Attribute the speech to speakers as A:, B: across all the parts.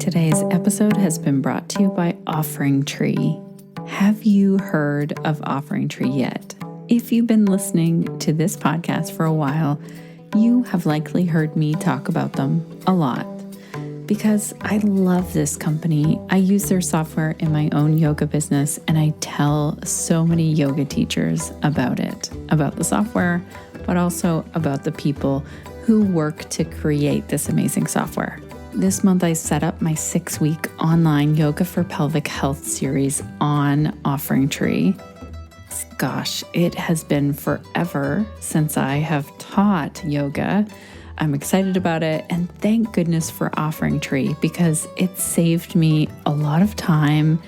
A: Today's episode has been brought to you by OfferingTree. Have you heard of OfferingTree yet? If you've been listening to this podcast for a while, you have likely heard me talk about them a lot because I love this company. I use their software in my own yoga business, and I tell so many yoga teachers about it, about the software, but also about the people who work to create this amazing software. This month, I set up my 6-week online Yoga for Pelvic Health series on OfferingTree. Gosh, it has been forever since I have taught yoga. I'm excited about it, and thank goodness for OfferingTree because it saved me a lot of time,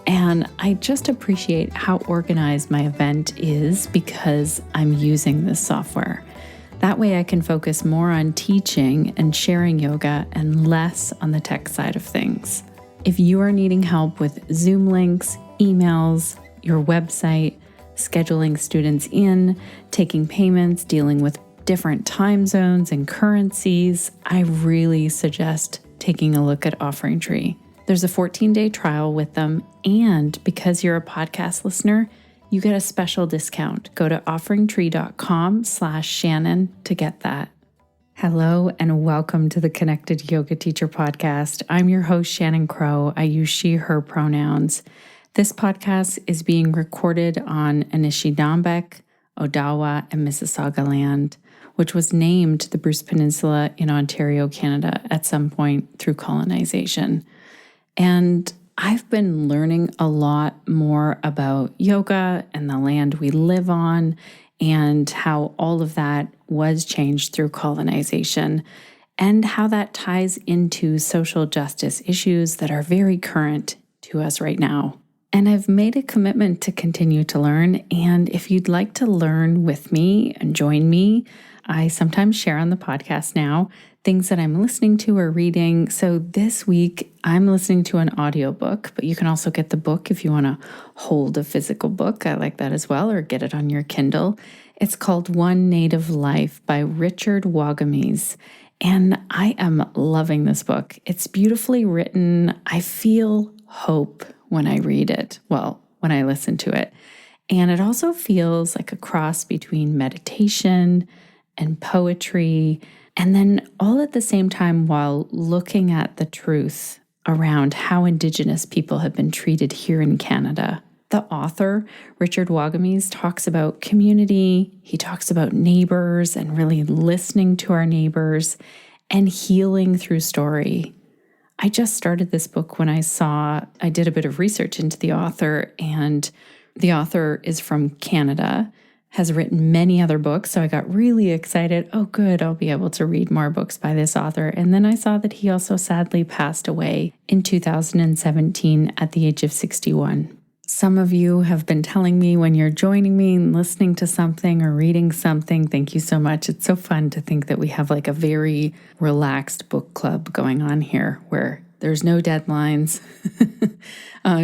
A: and I just appreciate how organized my event is because I'm using this software. That way I can focus more on teaching and sharing yoga and less on the tech side of things. If you are needing help with Zoom links, emails, your website, scheduling students in, taking payments, dealing with different time zones and currencies, I really suggest taking a look at OfferingTree. There's a 14-day trial with them, and because you're a podcast listener, you get a special discount. Go to offeringtree.com/Shannon to get that. Hello and welcome to the Connected Yoga Teacher Podcast. I'm your host, Shannon Crow. I use she, her pronouns. This podcast is being recorded on Anishinaabe, Odawa, and Mississauga land, which was named the Bruce Peninsula in Ontario, Canada at some point through colonization. And I've been learning a lot more about yoga and the land we live on and how all of that was changed through colonization and how that ties into social justice issues that are very current to us right now. And I've made a commitment to continue to learn. And if you'd like to learn with me and join me, I sometimes share on the podcast now things that I'm listening to or reading. So this week, I'm listening to an audiobook, but you can also get the book if you want to hold a physical book. I like that as well, or get it on your Kindle. It's called One Native Life by Richard Wagamese. And I am loving this book. It's beautifully written. I feel hope when I read it. Well, when I listen to it. And it also feels like a cross between meditation and poetry, and then all at the same time while looking at the truth around how Indigenous people have been treated here in Canada. The author, Richard Wagamese, talks about community, he talks about neighbors and really listening to our neighbors and healing through story. I just started this book when I did a bit of research into the author, and the author is from Canada, has written many other books, so I got really excited. Oh, good, I'll be able to read more books by this author. And then I saw that he also sadly passed away in 2017 at the age of 61. Some of you have been telling me when you're joining me and listening to something or reading something, thank you so much. It's so fun to think that we have like a very relaxed book club going on here where there's no deadlines.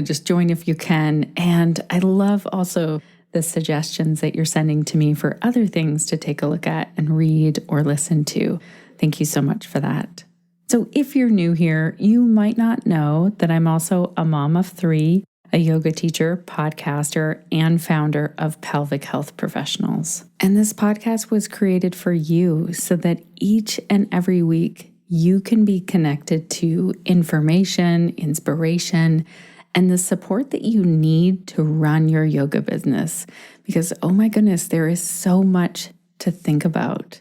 A: Just join if you can. And I love also the suggestions that you're sending to me for other things to take a look at and read or listen to. Thank you so much for that. So if you're new here, you might not know that I'm also a mom of 3, a yoga teacher, podcaster, and founder of Pelvic Health Professionals. And this podcast was created for you so that each and every week you can be connected to information, inspiration, and the support that you need to run your yoga business. Because, oh my goodness, there is so much to think about.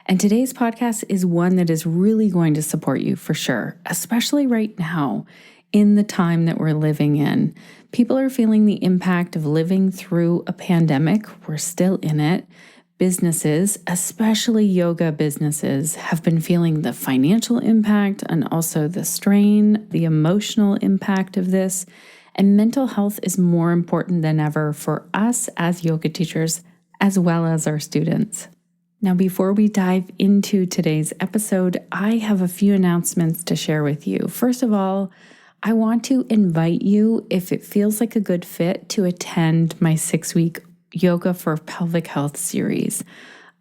A: And today's podcast is one that is really going to support you for sure, especially right now in the time that we're living in. People are feeling the impact of living through a pandemic. We're still in it. Businesses, especially yoga businesses, have been feeling the financial impact and also the strain, the emotional impact of this. And mental health is more important than ever for us as yoga teachers, as well as our students. Now, before we dive into today's episode, I have a few announcements to share with you. First of all, I want to invite you, if it feels like a good fit, to attend my 6-week Yoga for Pelvic Health series.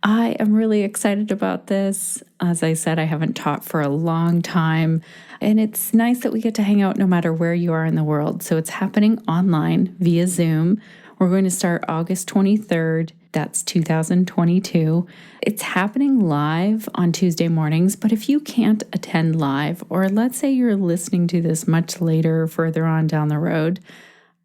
A: I am really excited about this. As I said, I haven't taught for a long time, and it's nice that we get to hang out no matter where you are in the world. So it's happening online via Zoom. We're going to start August 23rd. That's 2022. It's happening live on Tuesday mornings, but if you can't attend live, or let's say you're listening to this much later, further on down the road,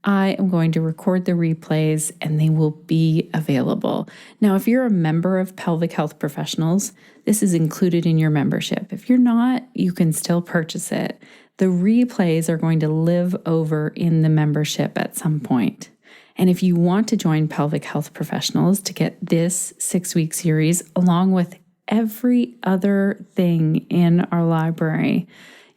A: I am going to record the replays and they will be available. Now, if you're a member of Pelvic Health Professionals, this is included in your membership. If you're not, you can still purchase it. The replays are going to live over in the membership at some point. And if you want to join Pelvic Health Professionals to get this 6-week series, along with every other thing in our library,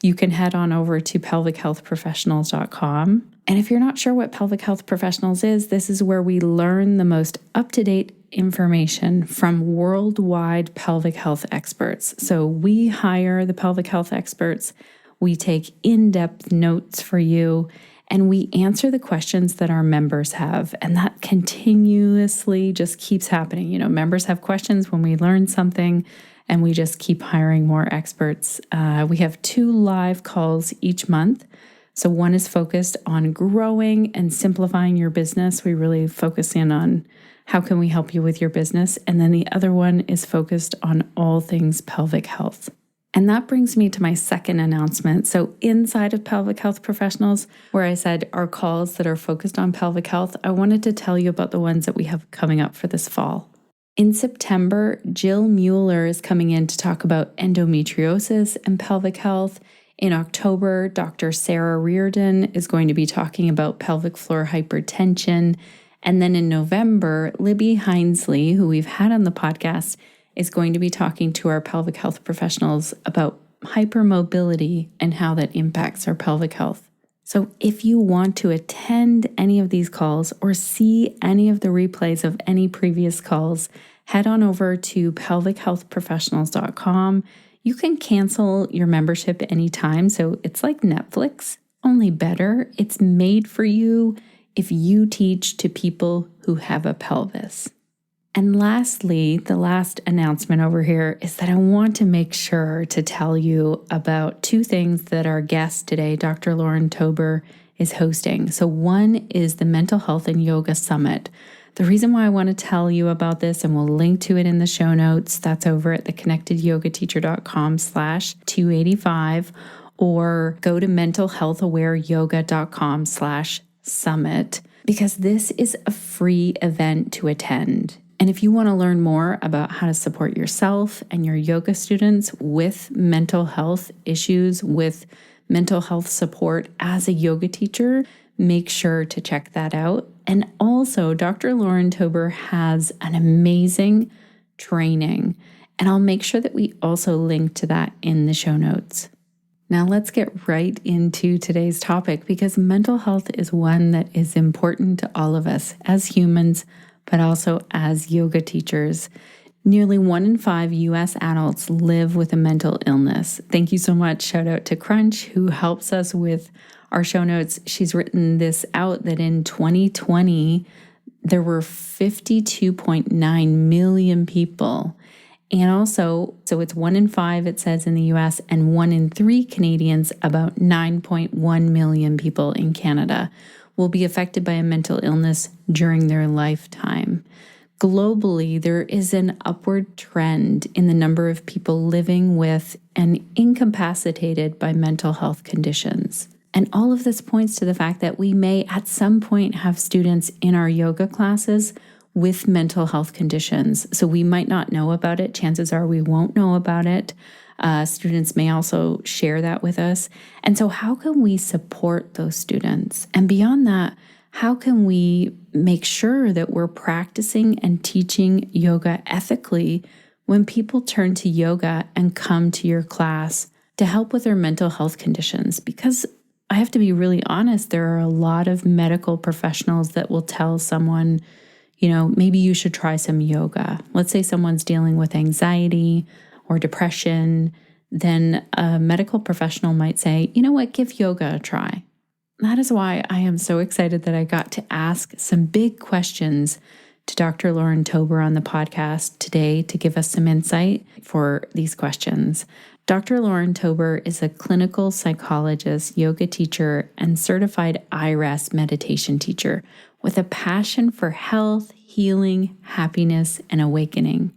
A: you can head on over to pelvichealthprofessionals.com. And if you're not sure what Pelvic Health Professionals is, this is where we learn the most up-to-date information from worldwide pelvic health experts. So we hire the pelvic health experts, we take in-depth notes for you, and we answer the questions that our members have. And that continuously just keeps happening. Members have questions when we learn something, and we just keep hiring more experts. We have 2 live calls each month. So one is focused on growing and simplifying your business. We really focus in on how can we help you with your business. And then the other one is focused on all things pelvic health. And that brings me to my second announcement. So inside of Pelvic Health Professionals, where I said our calls that are focused on pelvic health, I wanted to tell you about the ones that we have coming up for this fall. In September, Jill Mueller is coming in to talk about endometriosis and pelvic health. In October, Dr. Sarah Reardon is going to be talking about pelvic floor hypertension. And then in November, Libby Hinesley, who we've had on the podcast, is going to be talking to our pelvic health professionals about hypermobility and how that impacts our pelvic health. So if you want to attend any of these calls or see any of the replays of any previous calls, head on over to pelvichealthprofessionals.com. You can cancel your membership anytime. So it's like Netflix, only better. It's made for you if you teach to people who have a pelvis. And lastly, the last announcement over here is that I want to make sure to tell you about 2 things that our guest today, Dr. Lauren Tober, is hosting. So one is the Mental Health and Yoga Summit. The reason why I want to tell you about this, and we'll link to it in the show notes, that's over at theconnectedyogateacher.com/285, or go to mentalhealthawareyoga.com/summit, because this is a free event to attend. And if you want to learn more about how to support yourself and your yoga students with mental health issues, with mental health support as a yoga teacher, make sure to check that out. And also, Dr. Lauren Tober has an amazing training, and I'll make sure that we also link to that in the show notes. Now let's get right into today's topic, because mental health is one that is important to all of us as humans, but also as yoga teachers. Nearly 1 in 5 U.S. adults live with a mental illness. Thank you so much. Shout out to Crunch, who helps us with our show notes. She's written this out that in 2020, there were 52.9 million people. And also, so it's 1 in 5, it says in the US, and 1 in 3 Canadians, about 9.1 million people in Canada, will be affected by a mental illness during their lifetime. Globally, there is an upward trend in the number of people living with and incapacitated by mental health conditions. And all of this points to the fact that we may at some point have students in our yoga classes with mental health conditions. So we might not know about it. Chances are we won't know about it. Students may also share that with us. And so how can we support those students? And beyond that, how can we make sure that we're practicing and teaching yoga ethically when people turn to yoga and come to your class to help with their mental health conditions? Because I have to be really honest, there are a lot of medical professionals that will tell someone, maybe you should try some yoga. Let's say someone's dealing with anxiety or depression. Then a medical professional might say, you know what, give yoga a try. That is why I am so excited that I got to ask some big questions to Dr. Lauren Tober on the podcast today to give us some insight for these questions. Dr. Lauren Tober is a clinical psychologist, yoga teacher, and certified iRest meditation teacher with a passion for health, healing, happiness, and awakening.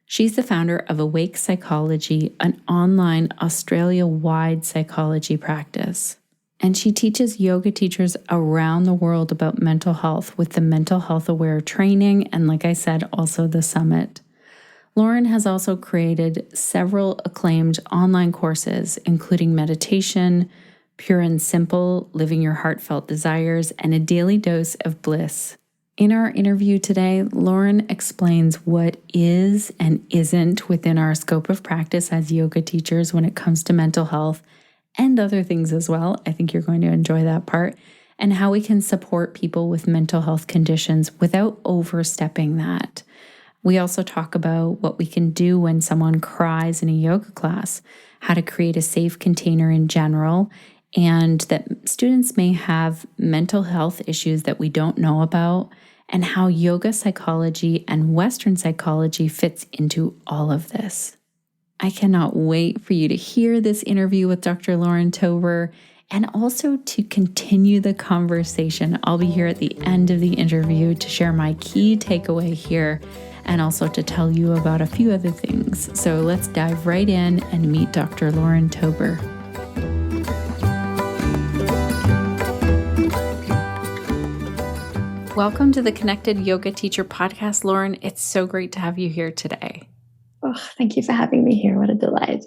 A: She's the founder of Awake Psychology, an online Australia-wide psychology practice. And she teaches yoga teachers around the world about mental health with the Mental Health Aware training and, like I said, also the summit. Lauren has also created several acclaimed online courses, including meditation, pure and simple, living your heartfelt desires, and a daily dose of bliss. In our interview today, Lauren explains what is and isn't within our scope of practice as yoga teachers when it comes to mental health and other things as well. I think you're going to enjoy that part, and how we can support people with mental health conditions without overstepping that. We also talk about what we can do when someone cries in a yoga class, how to create a safe container in general, and that students may have mental health issues that we don't know about, and how yoga psychology and Western psychology fits into all of this. I cannot wait for you to hear this interview with Dr. Lauren Tober and also to continue the conversation. I'll be here at the end of the interview to share my key takeaway here and also to tell you about a few other things. So let's dive right in and meet Dr. Lauren Tober. Welcome to the Connected Yoga Teacher Podcast, Lauren. It's so great to have you here today.
B: Oh, thank you for having me here. What a delight.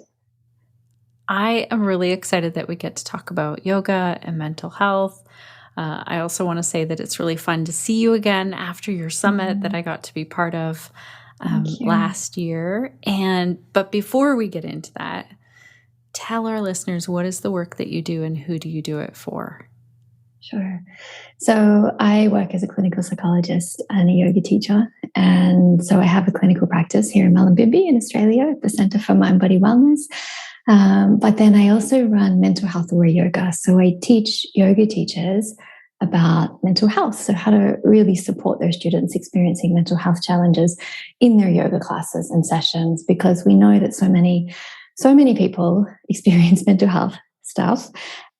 A: I am really excited that we get to talk about yoga and mental health. I also want to say that it's really fun to see you again after your summit that I got to be part of last year. But before we get into that, tell our listeners, what is the work that you do and who do you do it for?
B: Sure. So I work as a clinical psychologist and a yoga teacher. And so I have a clinical practice here in Mullumbimby in Australia at the Centre for Mind Body Wellness. But then I also run mental health aware yoga. So I teach yoga teachers about mental health. So how to really support their students experiencing mental health challenges in their yoga classes and sessions, because we know that so many people experience mental health stuff.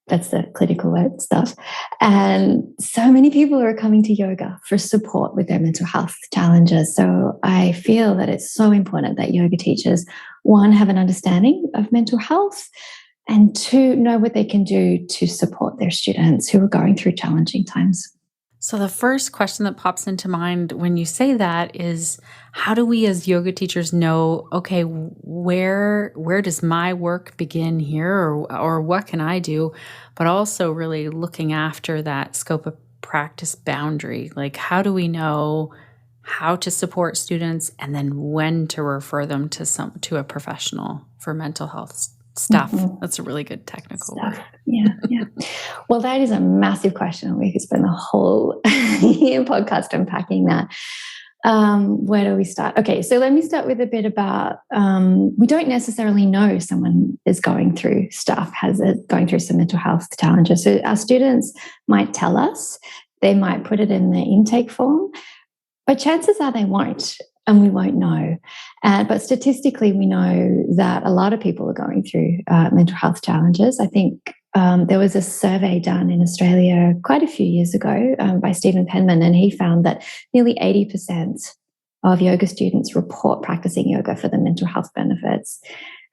B: That's the clinical word stuff. And so many people are coming to yoga for support with their mental health challenges. So I feel that it's so important that yoga teachers, one, have an understanding of mental health, and two, know what they can do to support their students who are going through challenging times.
A: So the first question that pops into mind when you say that is, how do we as yoga teachers know, okay, where does my work begin here, or what can I do? But also really looking after that scope of practice boundary. Like, how do we know how to support students and then when to refer them to a professional for mental health stuff? Mm-hmm. That's a really good technical word.
B: Yeah. Well, that is a massive question. We could spend the whole podcast unpacking that. Where do we start? Okay, so let me start with a bit about, we don't necessarily know someone is going through going through some mental health challenges. So our students might tell us, they might put it in the intake form, but chances are they won't. And we won't know. But statistically, we know that a lot of people are going through mental health challenges. I think there was a survey done in Australia quite a few years ago by Stephen Penman, and he found that nearly 80% of yoga students report practicing yoga for the mental health benefits.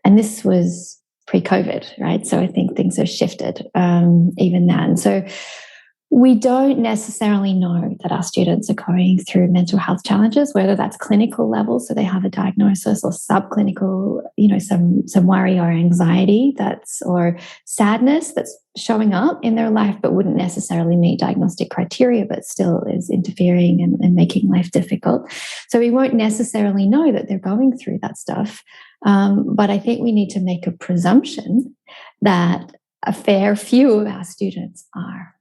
B: And this was pre-COVID, right? So I think things have shifted even then. So we don't necessarily know that our students are going through mental health challenges, whether that's clinical level, so they have a diagnosis, or subclinical, some worry or anxiety or sadness that's showing up in their life, but wouldn't necessarily meet diagnostic criteria, but still is interfering and making life difficult. So we won't necessarily know that they're going through that stuff. But I think we need to make a presumption that a fair few of our students are.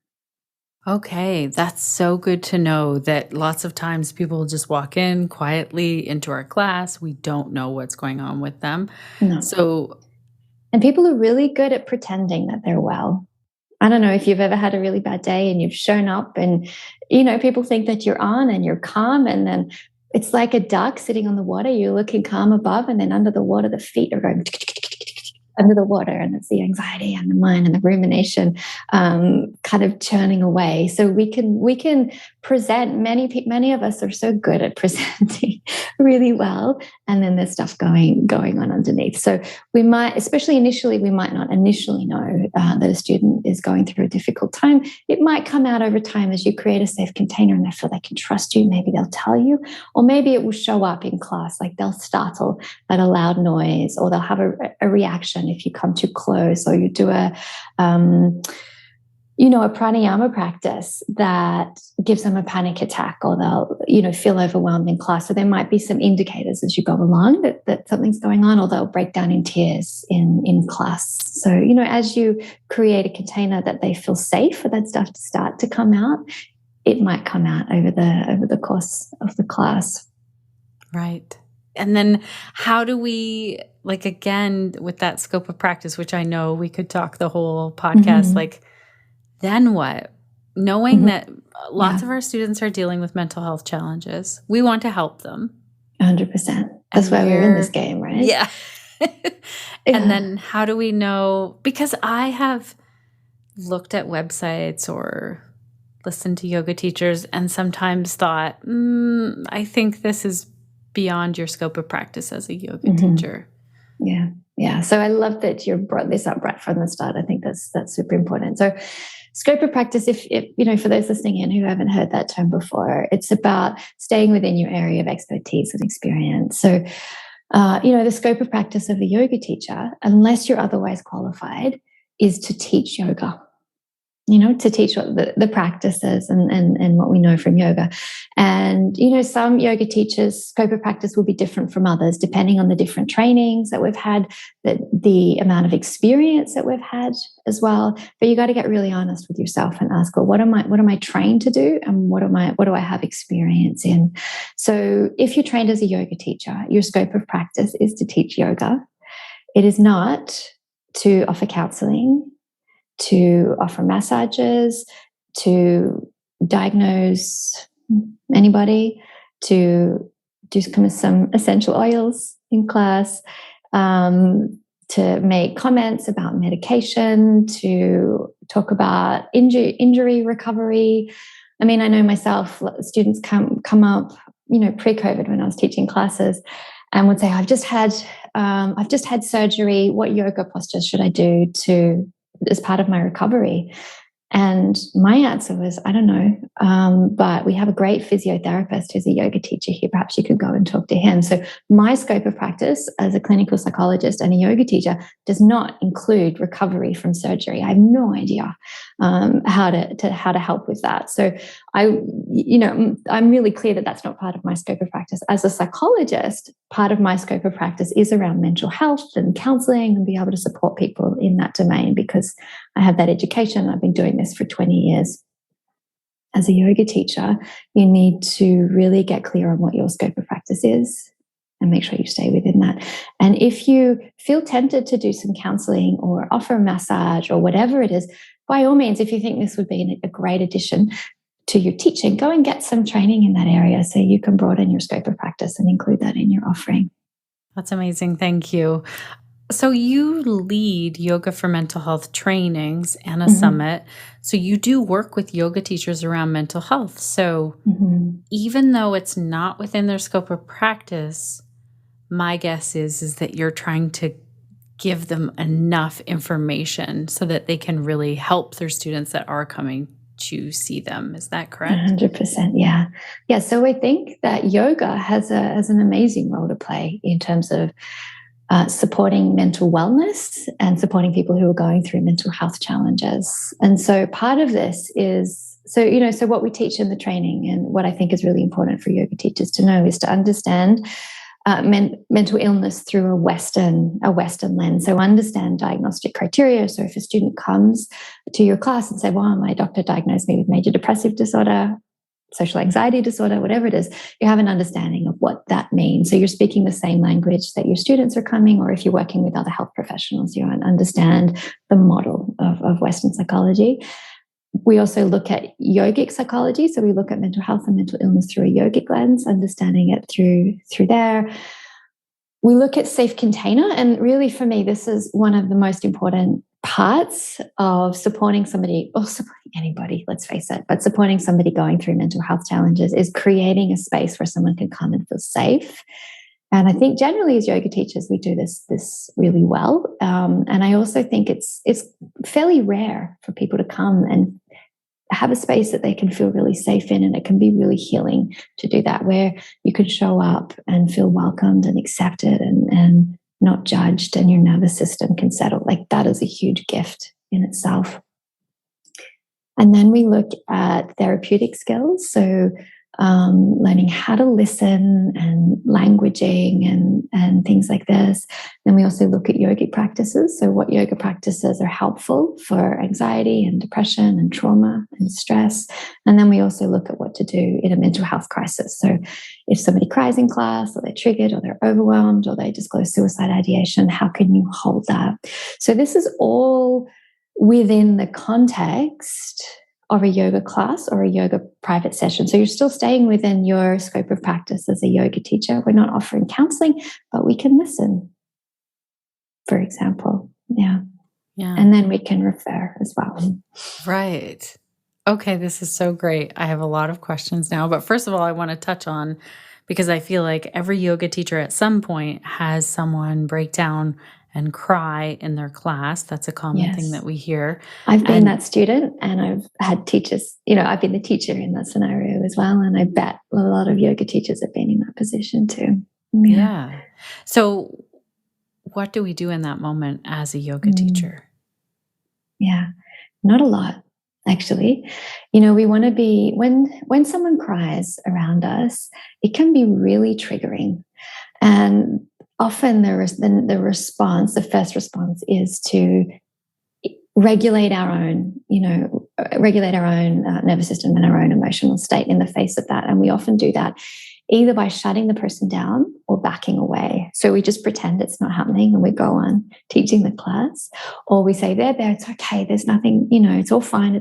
A: Okay, that's so good to know that lots of times people just walk in quietly into our class. We don't know what's going on with them.
B: No.
A: So,
B: and people are really good at pretending that they're well. I don't know if you've ever had a really bad day and you've shown up and, people think that you're on and you're calm, and then it's like a duck sitting on the water. You're looking calm above, and then under the water, the feet are going under the water, and it's the anxiety and the mind and the rumination kind of churning away. So we can present. Many of us are so good at presenting really well, and then there's stuff going on underneath. So we might, especially initially, we might not initially know that a student is going through a difficult time. It might come out over time as you create a safe container and they feel they can trust you. Maybe they'll tell you, or maybe it will show up in class, like they'll startle at a loud noise, or they'll have a reaction if you come too close, or you do a pranayama practice that gives them a panic attack, or they'll, feel overwhelmed in class. So there might be some indicators as you go along that something's going on, or they'll break down in tears in class. So, as you create a container that they feel safe for that stuff to start to come out, it might come out over the course of the class.
A: Right. And then how do we, again, with that scope of practice, which I know we could talk the whole podcast, then what? Knowing that lots of our students are dealing with mental health challenges, we want to help them.
B: 100%. That's why we're in this game, right?
A: Yeah. And then how do we know? Because I have looked at websites or listened to yoga teachers and sometimes thought, I think this is beyond your scope of practice as a yoga teacher.
B: Yeah. Yeah. So I love that you brought this up right from the start. I think that's super important. So scope of practice, if for those listening in who haven't heard that term before, it's about staying within your area of expertise and experience. So, the scope of practice of a yoga teacher, unless you're otherwise qualified, is to teach yoga. To teach what the practices and what we know from yoga. And, some yoga teachers' scope of practice will be different from others, depending on the different trainings that we've had, the amount of experience that we've had as well. But you got to get really honest with yourself and ask, well, what am I trained to do? And what do I have experience in? So if you're trained as a yoga teacher, your scope of practice is to teach yoga. It is not to offer counseling, to offer massages, to diagnose anybody, to do some essential oils in class, to make comments about medication, to talk about injury recovery. I mean, I know myself, students come up, pre-COVID when I was teaching classes, and would say, I've just had surgery. What yoga postures should I do as part of my recovery? And my answer was, I don't know, but we have a great physiotherapist who's a yoga teacher here. Perhaps you could go and talk to him. So my scope of practice as a clinical psychologist and a yoga teacher does not include recovery from surgery. I have no idea how to help with that. So I'm really clear that that's not part of my scope of practice. As a psychologist, part of my scope of practice is around mental health and counseling and be able to support people in that domain, because I have that education. I've been doing this for 20 years. As a yoga teacher, you need to really get clear on what your scope of practice is and make sure you stay within that. And if you feel tempted to do some counseling or offer a massage or whatever it is, by all means, if you think this would be a great addition to your teaching, go and get some training in that area so you can broaden your scope of practice and include that in your offering.
A: That's amazing. Thank you. So you lead yoga for mental health trainings and a summit. So you do work with yoga teachers around mental health. So even though it's not within their scope of practice, my guess is that you're trying to give them enough information so that they can really help their students that are coming to see them. Is that correct?
B: 100%. Yeah. Yeah. So I think that yoga has an amazing role to play in terms of supporting mental wellness and supporting people who are going through mental health challenges. And so part of this is, so what we teach in the training and what I think is really important for yoga teachers to know is to understand mental illness through a Western lens. So understand diagnostic criteria. So if a student comes to your class and say, well, my doctor diagnosed me with major depressive disorder, social anxiety disorder, whatever it is, you have an understanding of what that means. So you're speaking the same language that your students are coming, or if you're working with other health professionals, you understand the model of Western psychology. We also look at yogic psychology. So we look at mental health and mental illness through a yogic lens, understanding it through there. We look at safe container. And really, for me, this is one of the most important parts of supporting somebody, or supporting anybody, let's face it, but supporting somebody going through mental health challenges is creating a space where someone can come and feel safe. And I think generally as yoga teachers, we do this really well. And I also think it's fairly rare for people to come and have a space that they can feel really safe in. And it can be really healing to do that, where you can show up and feel welcomed and accepted and not judged, and your nervous system can settle. Like, that is a huge gift in itself. And then we look at therapeutic skills. So learning how to listen and languaging and things like this. Then we also look at yogic practices. So what yoga practices are helpful for anxiety and depression and trauma and stress. And then we also look at what to do in a mental health crisis. So if somebody cries in class, or they're triggered, or they're overwhelmed, or they disclose suicide ideation, how can you hold that? So this is all within the context of a yoga class or a yoga private session. So you're still staying within your scope of practice as a yoga teacher. We're not offering counseling, but we can listen, for example. Yeah. And then we can refer as well.
A: Right. Okay, this is so great. I have a lot of questions now, but first of all, I want to touch on, because I feel like every yoga teacher at some point has someone break down and cry in their class. That's a common thing that we hear.
B: I've been that student, and I've had teachers, I've been the teacher in that scenario as well. And I bet a lot of yoga teachers have been in that position too.
A: Yeah. So what do we do in that moment as a yoga teacher?
B: Yeah, not a lot, actually. We want to be, when someone cries around us, it can be really triggering. And often the first response is to regulate our own nervous system and our own emotional state in the face of that. And we often do that either by shutting the person down or backing away. So we just pretend it's not happening and we go on teaching the class, or we say, there, it's okay. There's nothing, it's all fine.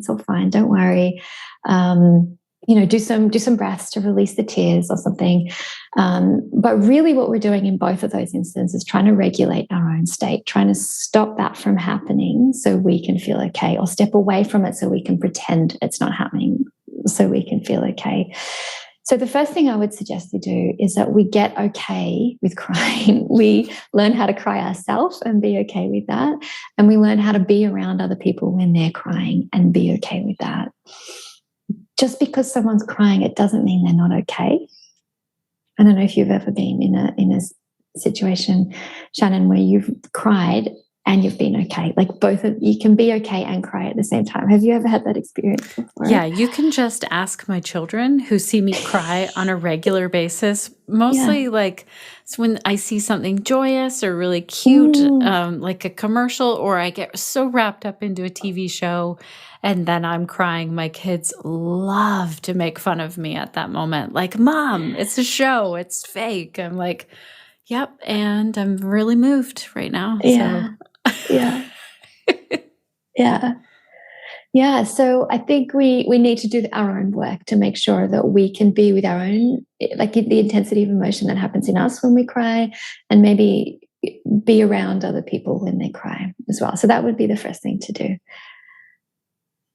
B: Don't worry. Do some breaths to release the tears or something. But really what we're doing in both of those instances is trying to regulate our own state, trying to stop that from happening so we can feel okay, or step away from it so we can pretend it's not happening so we can feel okay. So the first thing I would suggest to do is that we get okay with crying. We learn how to cry ourselves and be okay with that. And we learn how to be around other people when they're crying and be okay with that. Just because someone's crying, it doesn't mean they're not okay. I don't know if you've ever been in a situation, Shannon, where you've cried and you've been okay. Like you can be okay and cry at the same time. Have you ever had that experience before?
A: Yeah, you can just ask my children who see me cry on a regular basis. Mostly like it's when I see something joyous or really cute, like a commercial, or I get so wrapped up into a TV show and then I'm crying. My kids love to make fun of me at that moment. Like, Mom, it's a show. It's fake. I'm like, yep. And I'm really moved right now.
B: Yeah. Yeah. So I think we need to do our own work to make sure that we can be with our own, like the intensity of emotion that happens in us when we cry, and maybe be around other people when they cry as well. So that would be the first thing to do.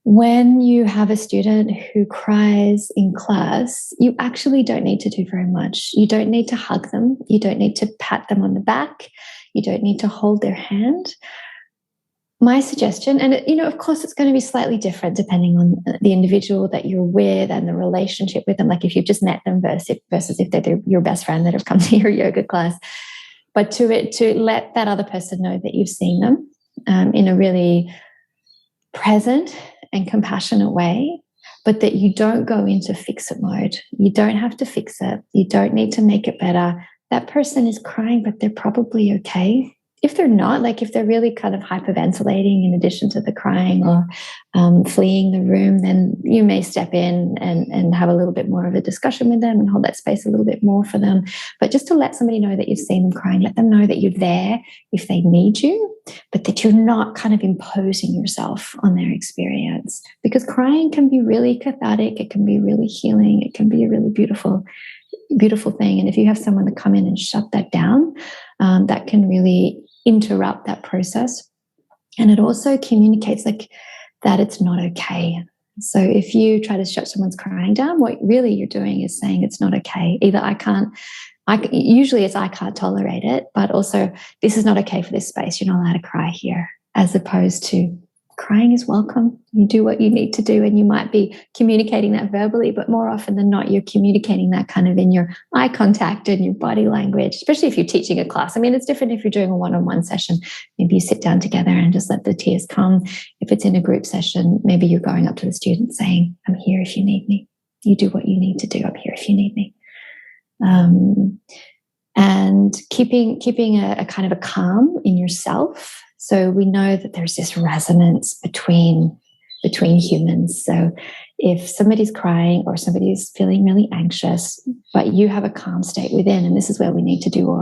B: When you have a student who cries in class, you actually don't need to do very much. You don't need to hug them. You don't need to pat them on the back. You don't need to hold their hand. My suggestion, and of course it's going to be slightly different depending on the individual that you're with and the relationship with them, like if you've just met them versus if they're your best friend that have come to your yoga class. But to let that other person know that you've seen them in a really present and compassionate way, but that you don't go into fix-it mode. You don't have to fix it. You don't need to make it better. That person is crying, but they're probably okay. if they're not, like if they're really kind of hyperventilating in addition to the crying or fleeing the room, then you may step in and have a little bit more of a discussion with them and hold that space a little bit more for them. But just to let somebody know that you've seen them crying, let them know that you're there if they need you, but that you're not kind of imposing yourself on their experience. Because crying can be really cathartic, it can be really healing, it can be a really beautiful thing. And if you have someone to come in and shut that down, that can really interrupt that process. And it also communicates like that it's not okay. So if you try to shut someone's crying down, what really you're doing is saying it's not okay. Either usually it's I can't tolerate it, but also this is not okay for this space. You're not allowed to cry here, as opposed to crying is welcome. You do what you need to do, and you might be communicating that verbally, but more often than not, you're communicating that kind of in your eye contact and your body language, especially if you're teaching a class. I mean, it's different if you're doing a one-on-one session. Maybe you sit down together and just let the tears come. If it's in a group session, maybe you're going up to the student saying, I'm here if you need me. You do what you need to do. I'm here if you need me. And keeping a kind of a calm in yourself. So we know that there's this resonance between humans. So if somebody's crying or somebody's feeling really anxious, but you have a calm state within, and this is where we need to do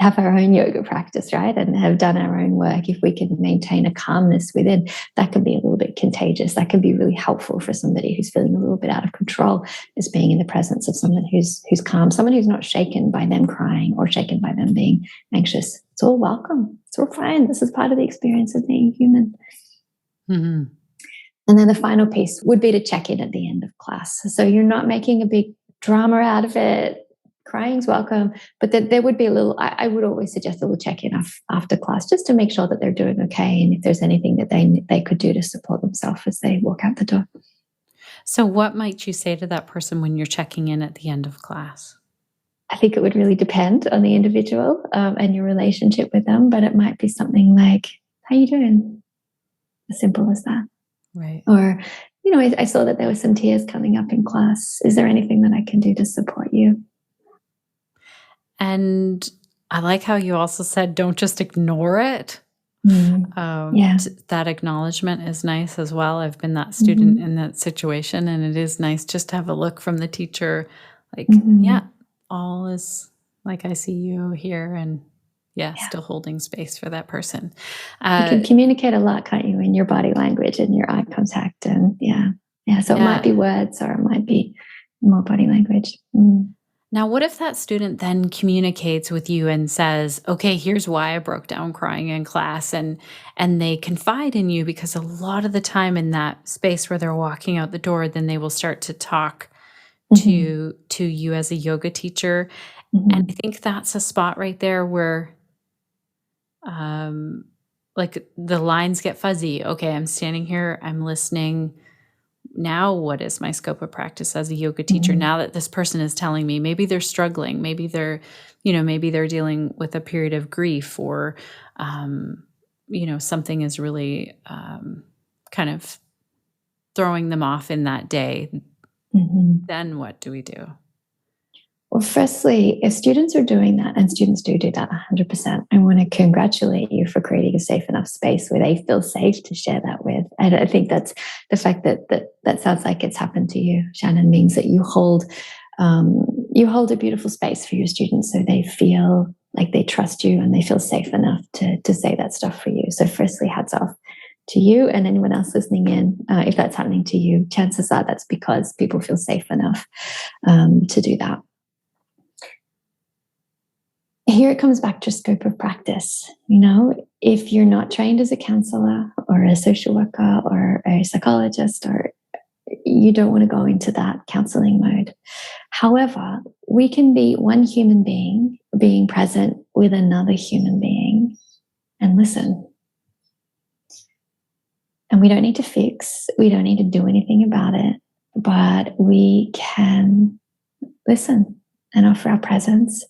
B: have our own yoga practice, right? And have done our own work. If we can maintain a calmness within, that can be a little bit contagious. That can be really helpful for somebody who's feeling a little bit out of control, is being in the presence of someone who's calm, someone who's not shaken by them crying or shaken by them being anxious. It's all welcome. It's all fine. This is part of the experience of being human.
A: Mm-hmm.
B: And then the final piece would be to check in at the end of class. So you're not making a big drama out of it. Crying's welcome, but there would be a little, I would always suggest a little check-in after class, just to make sure that they're doing okay, and if there's anything that they could do to support themselves as they walk out the door.
A: So what might you say to that person when you're checking in at the end of class?
B: I think it would really depend on the individual and your relationship with them, but it might be something like, how you doing? As simple as that.
A: Right.
B: Or, I saw that there were some tears coming up in class. Is there anything that I can do to support you?
A: And I like how you also said, don't just ignore it. That acknowledgement is nice as well. I've been that student in that situation, and it is nice just to have a look from the teacher, like, all is like, I see you here, and still holding space for that person. You
B: can communicate a lot, can't you, in your body language and your eye contact, and so it might be words, or it might be more body language.
A: Now, what if that student then communicates with you and says, okay, here's why I broke down crying in class, and they confide in you? Because a lot of the time in that space where they're walking out the door, then they will start to talk to you as a yoga teacher. And I think that's a spot right there where like the lines get fuzzy. Okay, I'm standing here, I'm listening. Now, what is my scope of practice as a yoga teacher? Now that this person is telling me, maybe they're struggling, maybe they're dealing with a period of grief, or, something is really kind of throwing them off in that day. Then what do we do?
B: Well, firstly, if students are doing that, and students do that 100%, I want to congratulate you for creating a safe enough space where they feel safe to share that with. And I think that's the fact that sounds like it's happened to you, Shannon, means that you hold a beautiful space for your students, so they feel like they trust you and they feel safe enough to say that stuff for you. So firstly, hats off to you and anyone else listening in. If that's happening to you, chances are that's because people feel safe enough to do that. Here it comes back to scope of practice. If you're not trained as a counselor or a social worker or a psychologist, or you don't want to go into that counseling mode. However, we can be one human being present with another human being and listen. And we don't need to fix, we don't need to do anything about it, but we can listen and offer our presence.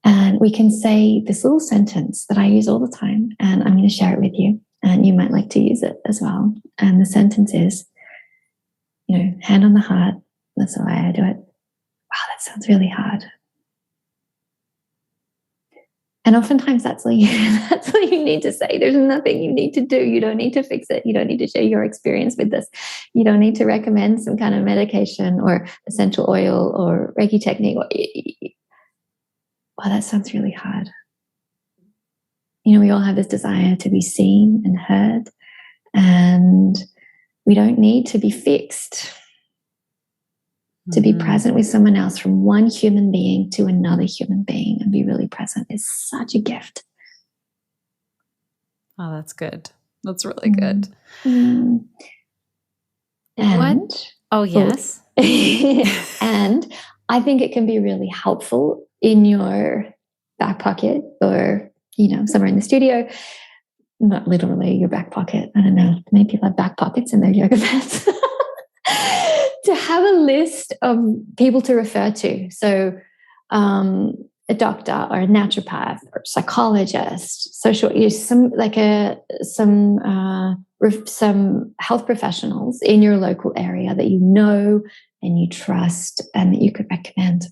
B: And we can say this little sentence that I use all the time, and I'm going to share it with you, and you might like to use it as well. And the sentence is, hand on the heart. That's the way I do it. Wow, that sounds really hard. And oftentimes that's all you need to say. There's nothing you need to do. You don't need to fix it. You don't need to share your experience with this. You don't need to recommend some kind of medication or essential oil or Reiki technique. Wow, that sounds really hard. We all have this desire to be seen and heard, and we don't need to be fixed. To be present with someone else, from one human being to another human being, and be really present is such a gift.
A: Oh, that's good. That's really good.
B: And
A: Oh, yes.
B: And I think it can be really helpful in your back pocket, or somewhere in the studio. Not literally your back pocket. I don't know. Many people have back pockets in their yoga mats. To have a list of people to refer to. So a doctor or a naturopath or psychologist, some health professionals in your local area that you know and you trust and that you could recommend.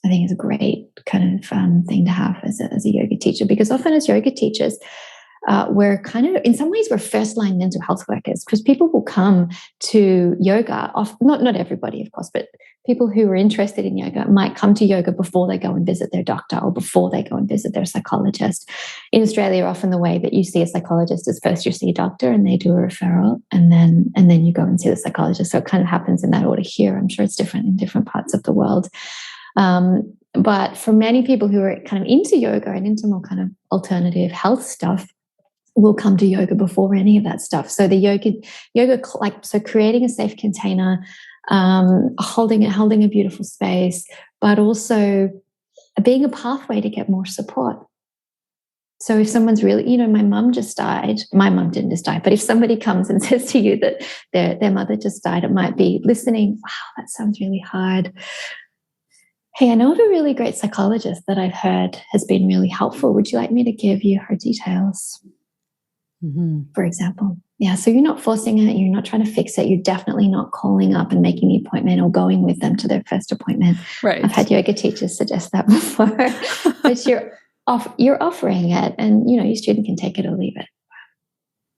B: I think is a great kind of thing to have as a yoga teacher, because often as yoga teachers, we're kind of, in some ways, we're first-line mental health workers, because people will come to yoga, not everybody, of course, but people who are interested in yoga might come to yoga before they go and visit their doctor or before they go and visit their psychologist. In Australia, often the way that you see a psychologist is first you see a doctor and they do a referral, and then you go and see the psychologist. So it kind of happens in that order here. I'm sure it's different in different parts of the world. But for many people who are kind of into yoga and into more kind of alternative health stuff, will come to yoga before any of that stuff. So the yoga, so creating a safe container, holding a beautiful space, but also being a pathway to get more support. So if someone's really, my mum just died. My mum didn't just die, but if somebody comes and says to you that their mother just died, it might be listening. Wow, that sounds really hard. Hey, I know of a really great psychologist that I've heard has been really helpful. Would you like me to give you her details? For example. Yeah, so you're not forcing it, you're not trying to fix it, you're definitely not calling up and making the appointment or going with them to their first appointment.
A: Right.
B: I've had yoga teachers suggest that before. But you're offering it, and your student can take it or leave it.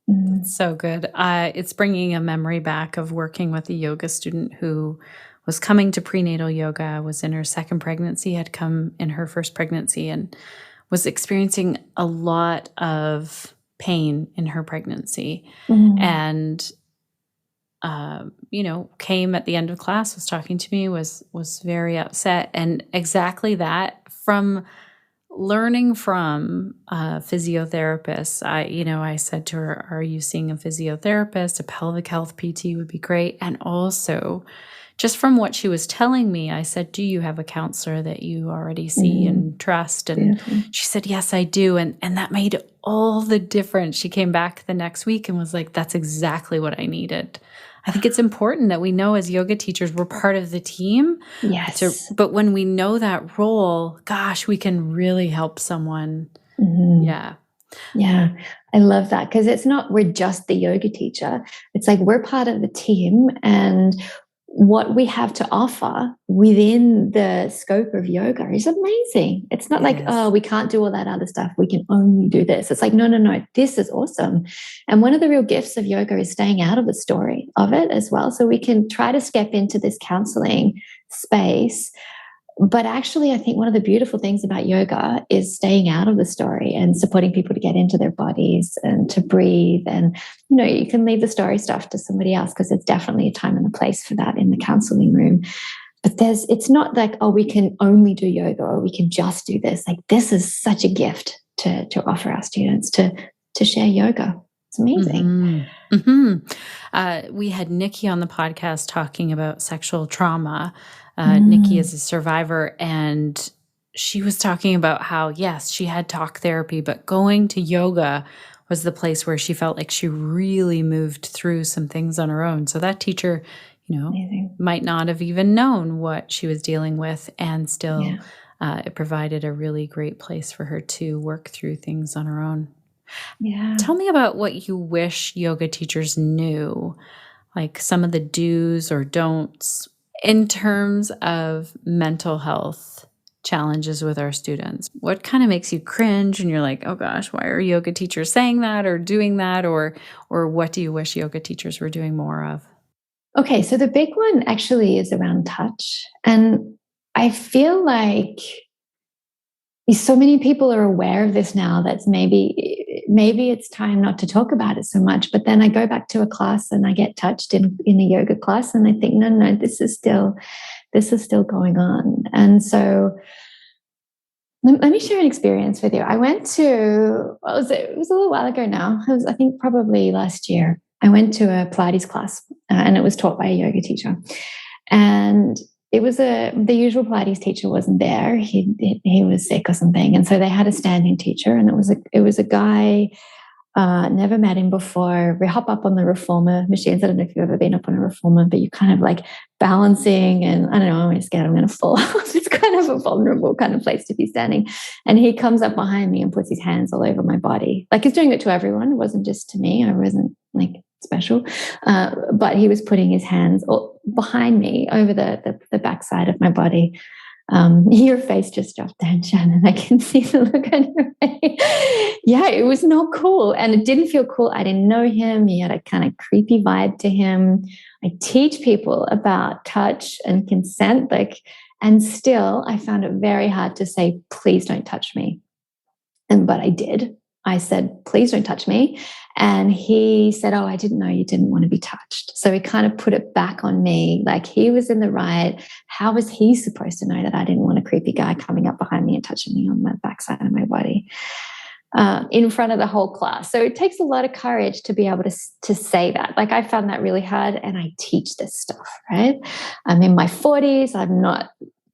A: That's so good. It's bringing a memory back of working with a yoga student who was coming to prenatal yoga, was in her second pregnancy, had come in her first pregnancy, and was experiencing a lot of pain in her pregnancy. And came at the end of class, was talking to me, was very upset. And exactly that, from learning from physiotherapists, I said to her, are you seeing a physiotherapist? A pelvic health PT would be great. And also, just from what she was telling me, I said, do you have a counselor that you already see and trust? And she said, yes, I do. And that made all the difference. She came back the next week and was like, that's exactly what I needed. I think it's important that we know as yoga teachers, we're part of the team.
B: Yes.
A: But when we know that role, gosh, we can really help someone. Yeah.
B: Yeah, I love that, because it's not we're just the yoga teacher. It's like we're part of the team, and what we have to offer within the scope of yoga is amazing. It's not like, oh, we can't do all that other stuff. We can only do this. It's like, no, this is awesome. And one of the real gifts of yoga is staying out of the story of it as well. So we can try to step into this counseling space. But actually, I think one of the beautiful things about yoga is staying out of the story and supporting people to get into their bodies and to breathe. And, you can leave the story stuff to somebody else, because there's definitely a time and a place for that in the counseling room. But it's not like, oh, we can only do yoga or we can just do this. Like, this is such a gift to offer our students to share yoga. It's amazing.
A: We had Nikki on the podcast talking about sexual trauma. Nikki is a survivor, and she was talking about how, yes, she had talk therapy, but going to yoga was the place where she felt like she really moved through some things on her own. So that teacher,
B: Amazing.
A: might not have even known what she was dealing with, and still it provided a really great place for her to work through things on her own.
B: Yeah.
A: Tell me about what you wish yoga teachers knew, like some of the do's or don'ts in terms of mental health challenges with our students? What kind of makes you cringe and you're like, oh gosh, why are yoga teachers saying that or doing that? Or what do you wish yoga teachers were doing more of?
B: Okay, so the big one actually is around touch. And I feel like so many people are aware of this now that maybe it's time not to talk about it so much. But then I go back to a class and I get touched in a yoga class and I think, no, this is still going on. And so let me share an experience with you. I went to, it was a little while ago now. It was, I think, probably last year. I went to a Pilates class and it was taught by a yoga teacher. And it was the usual Pilates teacher wasn't there. He was sick or something. And so they had a standing teacher, and it was a guy, never met him before. We hop up on the reformer machines. I don't know if you've ever been up on a reformer, but you're kind of like balancing, and I don't know, I'm scared I'm going to fall off. It's kind of a vulnerable kind of place to be standing. And he comes up behind me and puts his hands all over my body. Like, he's doing it to everyone. It wasn't just to me. I wasn't like special, but he was putting his hands behind me over the backside of my body. Your face just dropped down, Shannon. I can see the look on your face. Yeah, it was not cool. And it didn't feel cool. I didn't know him. He had a kind of creepy vibe to him. I teach people about touch and consent, and still I found it very hard to say, please don't touch me. But I did. I said, please don't touch me. And he said, oh, I didn't know you didn't want to be touched. So he kind of put it back on me, like he was in the right. How was he supposed to know that I didn't want a creepy guy coming up behind me and touching me on my backside of my body in front of the whole class? So it takes a lot of courage to be able to say that. Like, I found that really hard, and I teach this stuff, right? I'm in my 40s. I'm not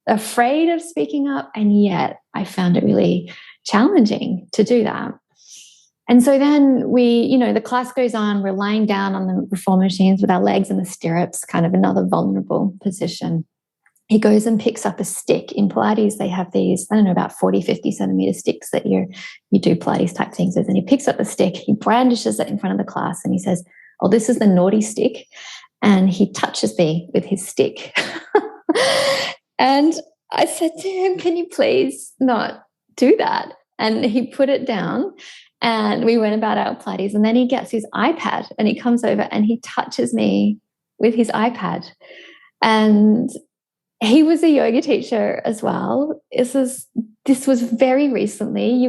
B: afraid of speaking up, and yet I found it really challenging to do that. And so then the class goes on, we're lying down on the reformer machines with our legs in the stirrups, kind of another vulnerable position. He goes and picks up a stick. In Pilates, they have these, I don't know, about 40, 50 centimeter sticks that you do Pilates type things with. And he picks up the stick, he brandishes it in front of the class, and he says, oh, this is the naughty stick. And he touches me with his stick. And I said to him, can you please not do that? And he put it down. And we went about our Pilates, and then he gets his iPad and he comes over and he touches me with his iPad. And he was a yoga teacher as well. This was very recently.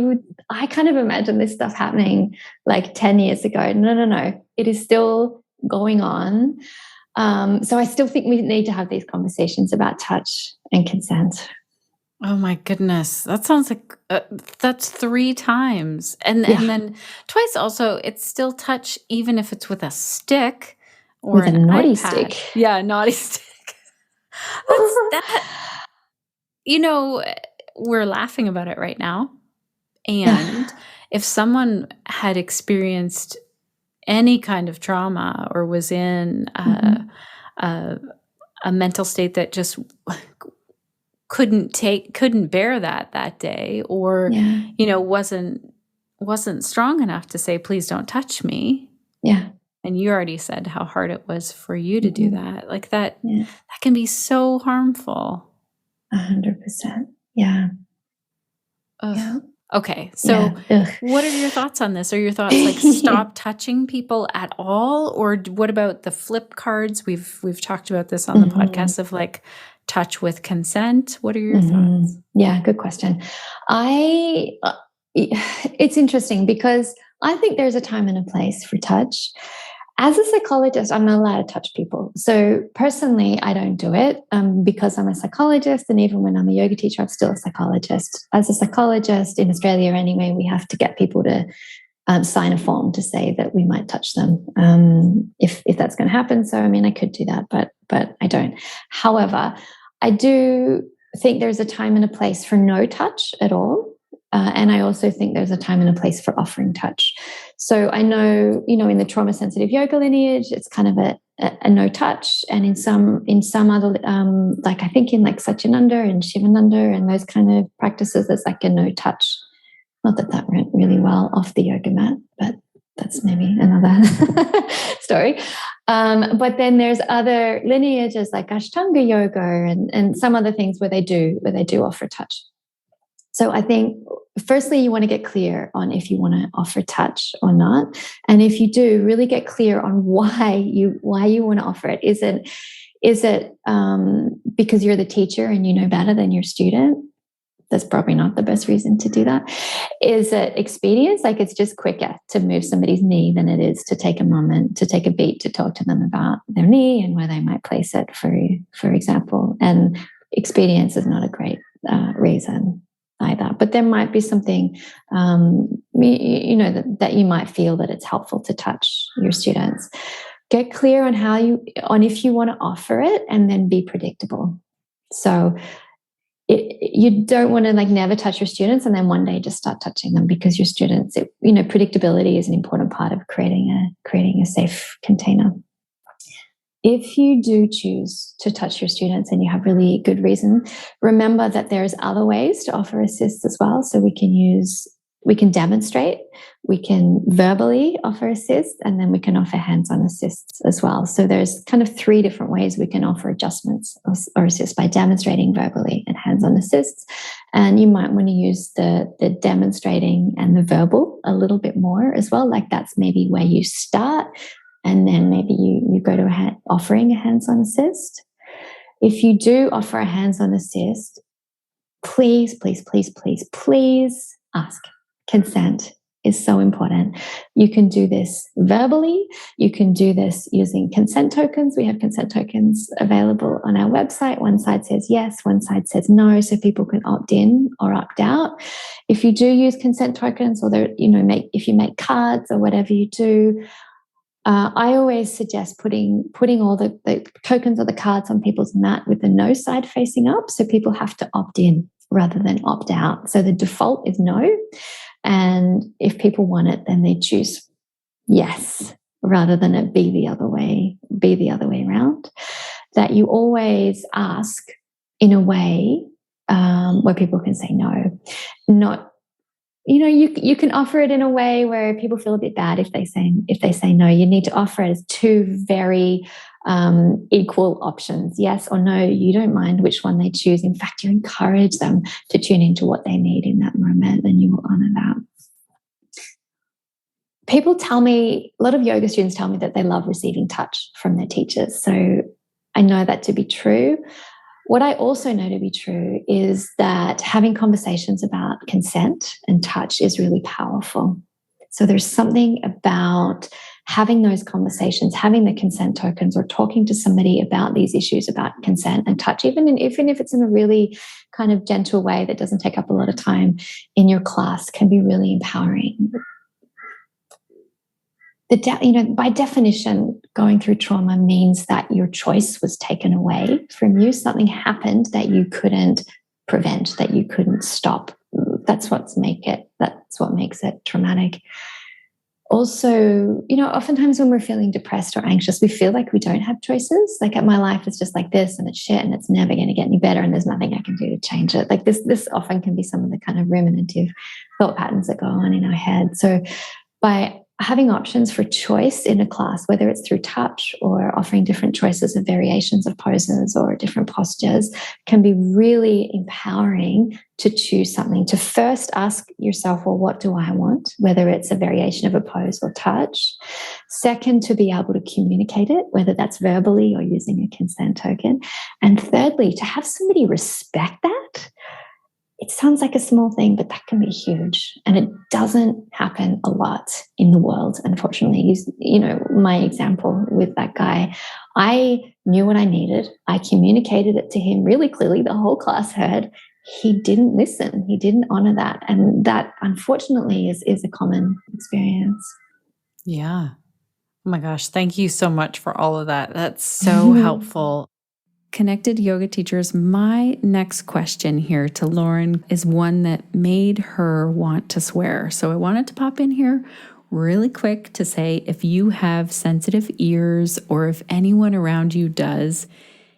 B: I kind of imagine this stuff happening like 10 years ago. No. It is still going on. So I still think we need to have these conversations about touch and consent.
A: Oh my goodness. That sounds like that's 3 times. And then twice also, it's still touch, even if it's with a stick or
B: with a naughty
A: iPad.
B: stick.
A: Yeah, a naughty stick. That's that. We're laughing about it right now. And if someone had experienced any kind of trauma or was in a mental state that just couldn't bear that day, or wasn't strong enough to say, please don't touch me.
B: Yeah.
A: And you already said how hard it was for you to do that. Like that can be so harmful.
B: 100%. Yeah.
A: Ugh. Yeah. Okay. So what are your thoughts on this? Are your thoughts like stop touching people at all? Or what about the flip cards? We've talked about this on the podcast of like touch with consent. What are your thoughts?
B: Yeah, good question. It's interesting because I think there's a time and a place for touch. As a psychologist, I'm not allowed to touch people. So personally, I don't do it because I'm a psychologist. And even when I'm a yoga teacher, I'm still a psychologist. As a psychologist in Australia anyway, we have to get people to sign a form to say that we might touch them if that's going to happen. So, I mean, I could do that, but I don't. However, I do think there's a time and a place for no touch at all. And I also think there's a time and a place for offering touch. So I know, in the trauma sensitive yoga lineage, it's kind of a no touch. And in some other, like I think in like Satyananda and Shivananda and those kind of practices, there's like a no touch. Not that went really well off the yoga mat, but that's maybe another story. But then there's other lineages like Ashtanga yoga and some other things where they do offer touch. So I think firstly, you want to get clear on if you want to offer touch or not. And if you do, really get clear on why you want to offer it. Is it because you're the teacher and you know better than your student? That's probably not the best reason to do that. Is it expedience? Like it's just quicker to move somebody's knee than it is to take a moment, to take a beat, to talk to them about their knee and where they might place it, for example. And expedience is not a great reason either. But there might be something, that you might feel that it's helpful to touch your students. Get clear on if you want to offer it, and then be predictable. So you don't want to never touch your students and then one day just start touching them, because your students, predictability is an important part of creating a safe container. If you do choose to touch your students and you have really good reason, remember that there's other ways to offer assist as well. So we can demonstrate, we can verbally offer assist, and then we can offer hands-on assists as well. So there's kind of 3 different ways we can offer adjustments or assist: by demonstrating, verbally, and hands-on assists. And you might want to use the demonstrating and the verbal a little bit more as well. Like that's maybe where you start, and then maybe you go to offering a hands-on assist. If you do offer a hands-on assist, please, please, please, please, please ask. Consent is so important. You can do this verbally. You can do this using consent tokens. We have consent tokens available on our website. One side says yes, one side says no, so people can opt in or opt out. If you do use consent tokens, or if you make cards or whatever you do, I always suggest putting all the tokens or the cards on people's mat with the no side facing up, so people have to opt in rather than opt out. So the default is no. And if people want it, then they choose yes, rather than it be the other way around. That you always ask in a way where people can say no. Not, you can offer it in a way where people feel a bit bad if they say no. You need to offer it as 2 very equal options, yes or no. You don't mind which one they choose. In fact, you encourage them to tune into what they need in that moment, and you will honor that. People tell me, a lot of yoga students tell me that they love receiving touch from their teachers. So I know that to be true. What I also know to be true is that having conversations about consent and touch is really powerful. So there's something about having those conversations, having the consent tokens, or talking to somebody about these issues about consent and touch, even if it's in a really kind of gentle way that doesn't take up a lot of time in your class, can be really empowering. By definition, going through trauma means that your choice was taken away from you. Something happened that you couldn't prevent, that you couldn't stop. That's what makes it traumatic. Also, oftentimes when we're feeling depressed or anxious, we feel like we don't have choices. Like, my life is just like this, and it's shit, and it's never going to get any better, and there's nothing I can do to change it. Like this often can be some of the kind of ruminative thought patterns that go on in our head. So by having options for choice in a class, whether it's through touch or offering different choices of variations of poses or different postures, can be really empowering to choose something. To first ask yourself, well, what do I want? Whether it's a variation of a pose or touch. Second, to be able to communicate it, whether that's verbally or using a consent token. And thirdly, to have somebody respect that. It sounds like a small thing, but that can be huge. And it doesn't happen a lot in the world, unfortunately. My example with that guy, I knew what I needed. I communicated it to him really clearly. The whole class heard. He didn't listen. He didn't honor that. And that, unfortunately, is a common experience.
A: Yeah. Oh my gosh. Thank you so much for all of that. That's so helpful. Connected yoga teachers, my next question here to Lauren is one that made her want to swear. So I wanted to pop in here really quick to say, if you have sensitive ears or if anyone around you does,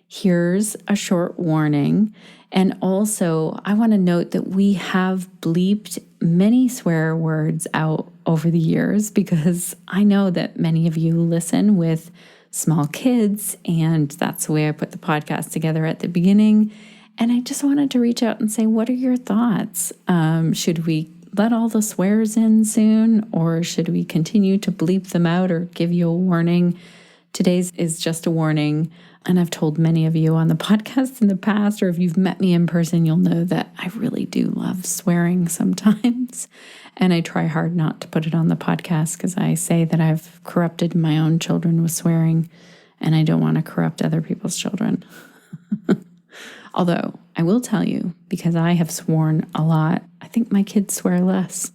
A: here's a short warning. And also, I want to note that we have bleeped many swear words out over the years, because I know that many of you listen with small kids, and that's the way I put the podcast together at the beginning. And I just wanted to reach out and say, what are your thoughts? Should we let all the swears in soon, or should we continue to bleep them out or give you a warning? Today's is just a warning. And I've told many of you on the podcast in the past, or if you've met me in person, you'll know that I really do love swearing sometimes. And I try hard not to put it on the podcast because I say that I've corrupted my own children with swearing, and I don't want to corrupt other people's children. Although I will tell you, because I have sworn a lot, I think my kids swear less.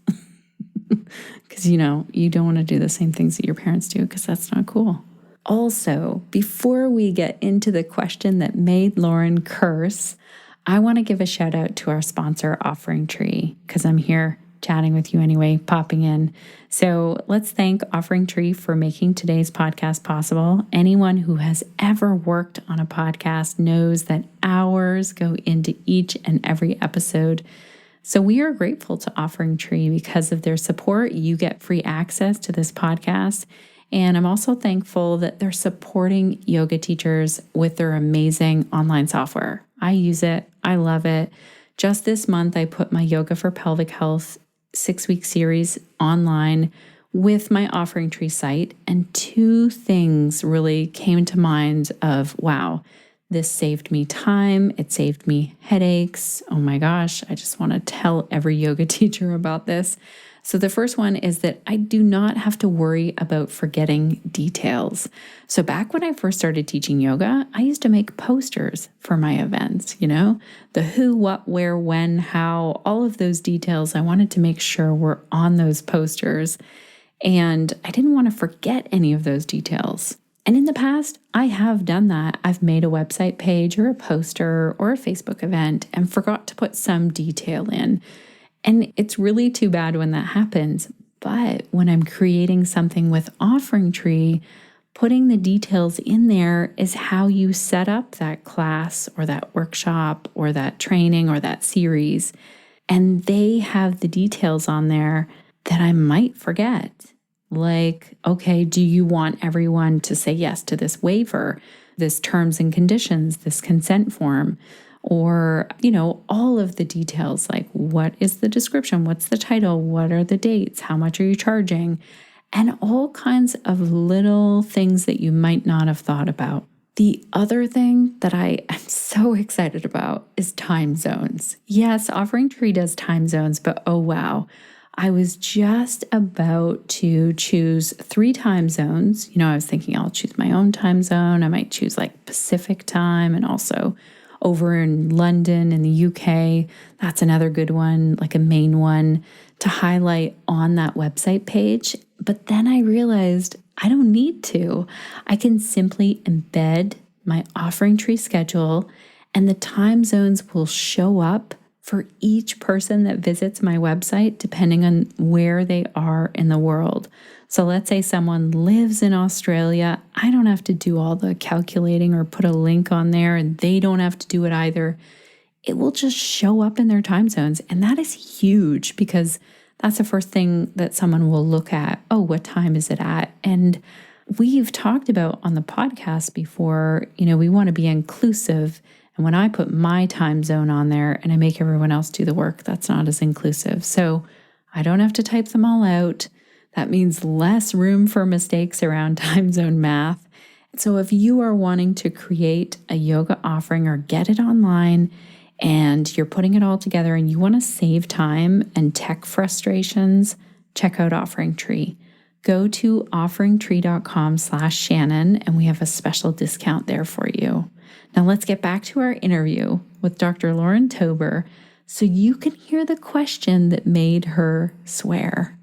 A: Because, you don't want to do the same things that your parents do, because that's not cool. Also, before we get into the question that made Lauren curse, I want to give a shout out to our sponsor, OfferingTree, because I'm here chatting with you anyway, popping in. So let's thank OfferingTree for making today's podcast possible. Anyone who has ever worked on a podcast knows that hours go into each and every episode. So we are grateful to OfferingTree because of their support. You get free access to this podcast. And I'm also thankful that they're supporting yoga teachers with their amazing online software. I use it. I love it. Just this month, I put my Yoga for Pelvic Health 6-week series online with my OfferingTree site. And two things really came to mind of, wow, this saved me time. It saved me headaches. Oh my gosh, I just want to tell every yoga teacher about this. So the first one is that I do not have to worry about forgetting details. So back when I first started teaching yoga, I used to make posters for my events, the who, what, where, when, how, all of those details. I wanted to make sure were on those posters. And I didn't want to forget any of those details. And in the past, I have done that. I've made a website page or a poster or a Facebook event and forgot to put some detail in. And it's really too bad when that happens. But when I'm creating something with OfferingTree, putting the details in there is how you set up that class or that workshop or that training or that series. And they have the details on there that I might forget. Like, okay, do you want everyone to say yes to this waiver, this terms and conditions, this consent form? Or, all of the details, like what is the description? What's the title? What are the dates? How much are you charging? And all kinds of little things that you might not have thought about. The other thing that I am so excited about is time zones. Yes, OfferingTree does time zones, but oh wow. I was just about to choose 3 time zones. I was thinking I'll choose my own time zone. I might choose like Pacific time and also over in London in the UK. That's another good one, like a main one to highlight on that website page. But then I realized I don't need to. I can simply embed my OfferingTree schedule and the time zones will show up for each person that visits my website, depending on where they are in the world. So let's say someone lives in Australia. I don't have to do all the calculating or put a link on there, and they don't have to do it either. It will just show up in their time zones. And that is huge because that's the first thing that someone will look at. Oh, what time is it at? And we've talked about on the podcast before, we want to be inclusive. And when I put my time zone on there and I make everyone else do the work, that's not as inclusive. So I don't have to type them all out. That means less room for mistakes around time zone math. So if you are wanting to create a yoga offering or get it online and you're putting it all together and you want to save time and tech frustrations, check out OfferingTree. Go to offeringtree.com/Shannon and we have a special discount there for you. Now let's get back to our interview with Dr. Lauren Tober so you can hear the question that made her swear.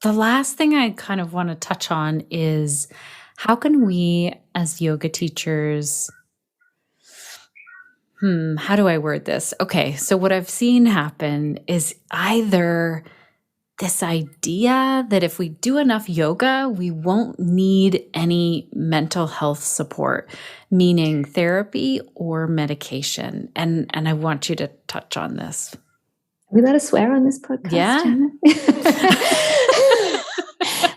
A: The last thing I kind of want to touch on is how can we as yoga teachers, how do I word this? Okay, so what I've seen happen is either this idea that if we do enough yoga, we won't need any mental health support, meaning therapy or medication. And I want you to touch on this.
B: We let us swear on this podcast.
A: Yeah.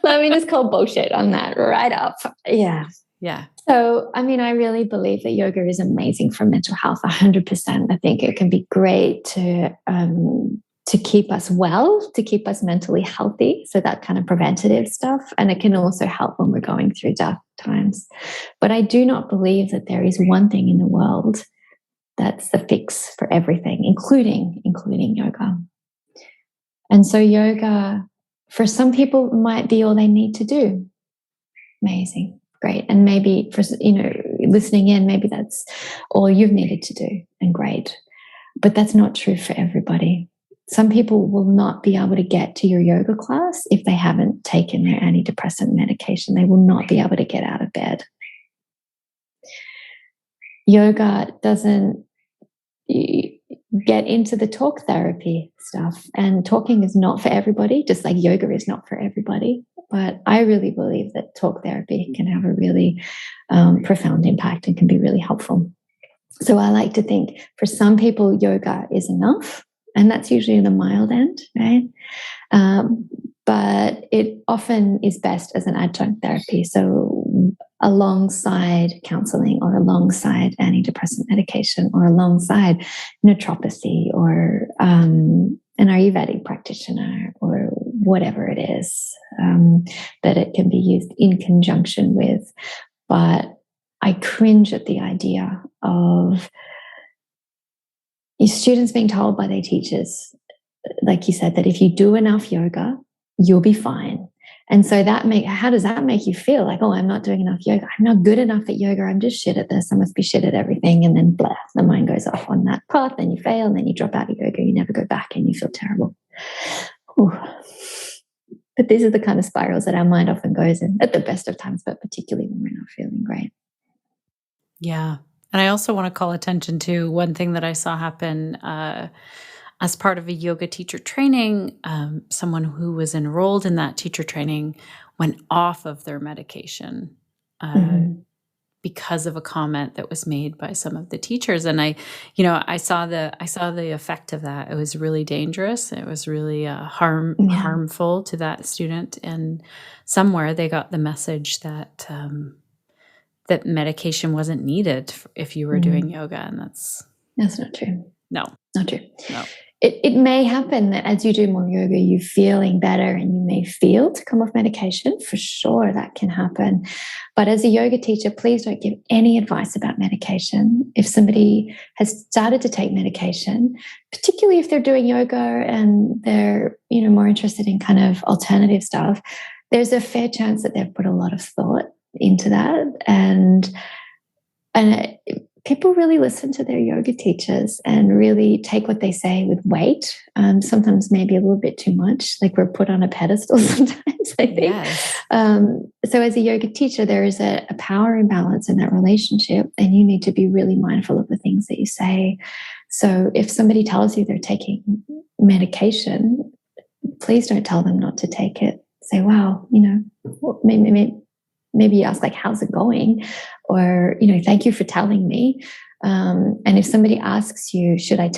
B: Let me just call bullshit on that right up. Yeah.
A: Yeah.
B: So, I mean, I really believe that yoga is amazing for mental health, 100%. I think it can be great to keep us well, to keep us mentally healthy. So that kind of preventative stuff. And it can also help when we're going through dark times. But I do not believe that there is one thing in the world that's the fix for everything, including yoga. And so yoga, for some people, might be all they need to do. Amazing. Great. And maybe for, listening in, maybe that's all you've needed to do, and great. But that's not true for everybody. Some people will not be able to get to your yoga class if they haven't taken their antidepressant medication. They will not be able to get out of bed. Yoga doesn't get into the talk therapy stuff, and talking is not for everybody, just like yoga is not for everybody. But I really believe that talk therapy can have a really profound impact and can be really helpful. So I like to think for some people, yoga is enough, and that's usually the mild end, right? But it often is best as an adjunct therapy. So alongside counseling, or alongside antidepressant medication, or alongside naturopathy, or an Ayurvedic practitioner, or whatever it is that it can be used in conjunction with. But I cringe at the idea of students being told by their teachers, like you said, that if you do enough yoga, you'll be fine. And so how does that make you feel? Like, oh, I'm not doing enough yoga. I'm not good enough at yoga. I'm just shit at this. I must be shit at everything. And then blah, the mind goes off on that path, and you fail, and then you drop out of yoga. You never go back, and you feel terrible. Ooh. But these are the kind of spirals that our mind often goes in at the best of times, but particularly when we're not feeling great.
A: Yeah. And I also want to call attention to one thing that I saw happen as part of a yoga teacher training. Someone who was enrolled in that teacher training went off of their medication because of a comment that was made by some of the teachers. And I saw the effect of that. It was really dangerous. It was really harmful to that student. And somewhere they got the message that that medication wasn't needed if you were doing yoga, and that's
B: not true.
A: No,
B: not true.
A: No.
B: It may happen that as you do more yoga, you're feeling better, and you may feel to come off medication. For sure, that can happen. But as a yoga teacher, please don't give any advice about medication. If somebody has started to take medication, particularly if they're doing yoga and they're more interested in kind of alternative stuff, there's a fair chance that they've put a lot of thought into that, and people really listen to their yoga teachers and really take what they say with weight. Sometimes maybe a little bit too much, like we're put on a pedestal sometimes, I think.
A: Yes.
B: So as a yoga teacher, there is a power imbalance in that relationship, and you need to be really mindful of the things that you say. So if somebody tells you they're taking medication, please don't tell them not to take it. Say, wow, maybe you ask, like, how's it going? Or, thank you for telling me. And if somebody asks you, should I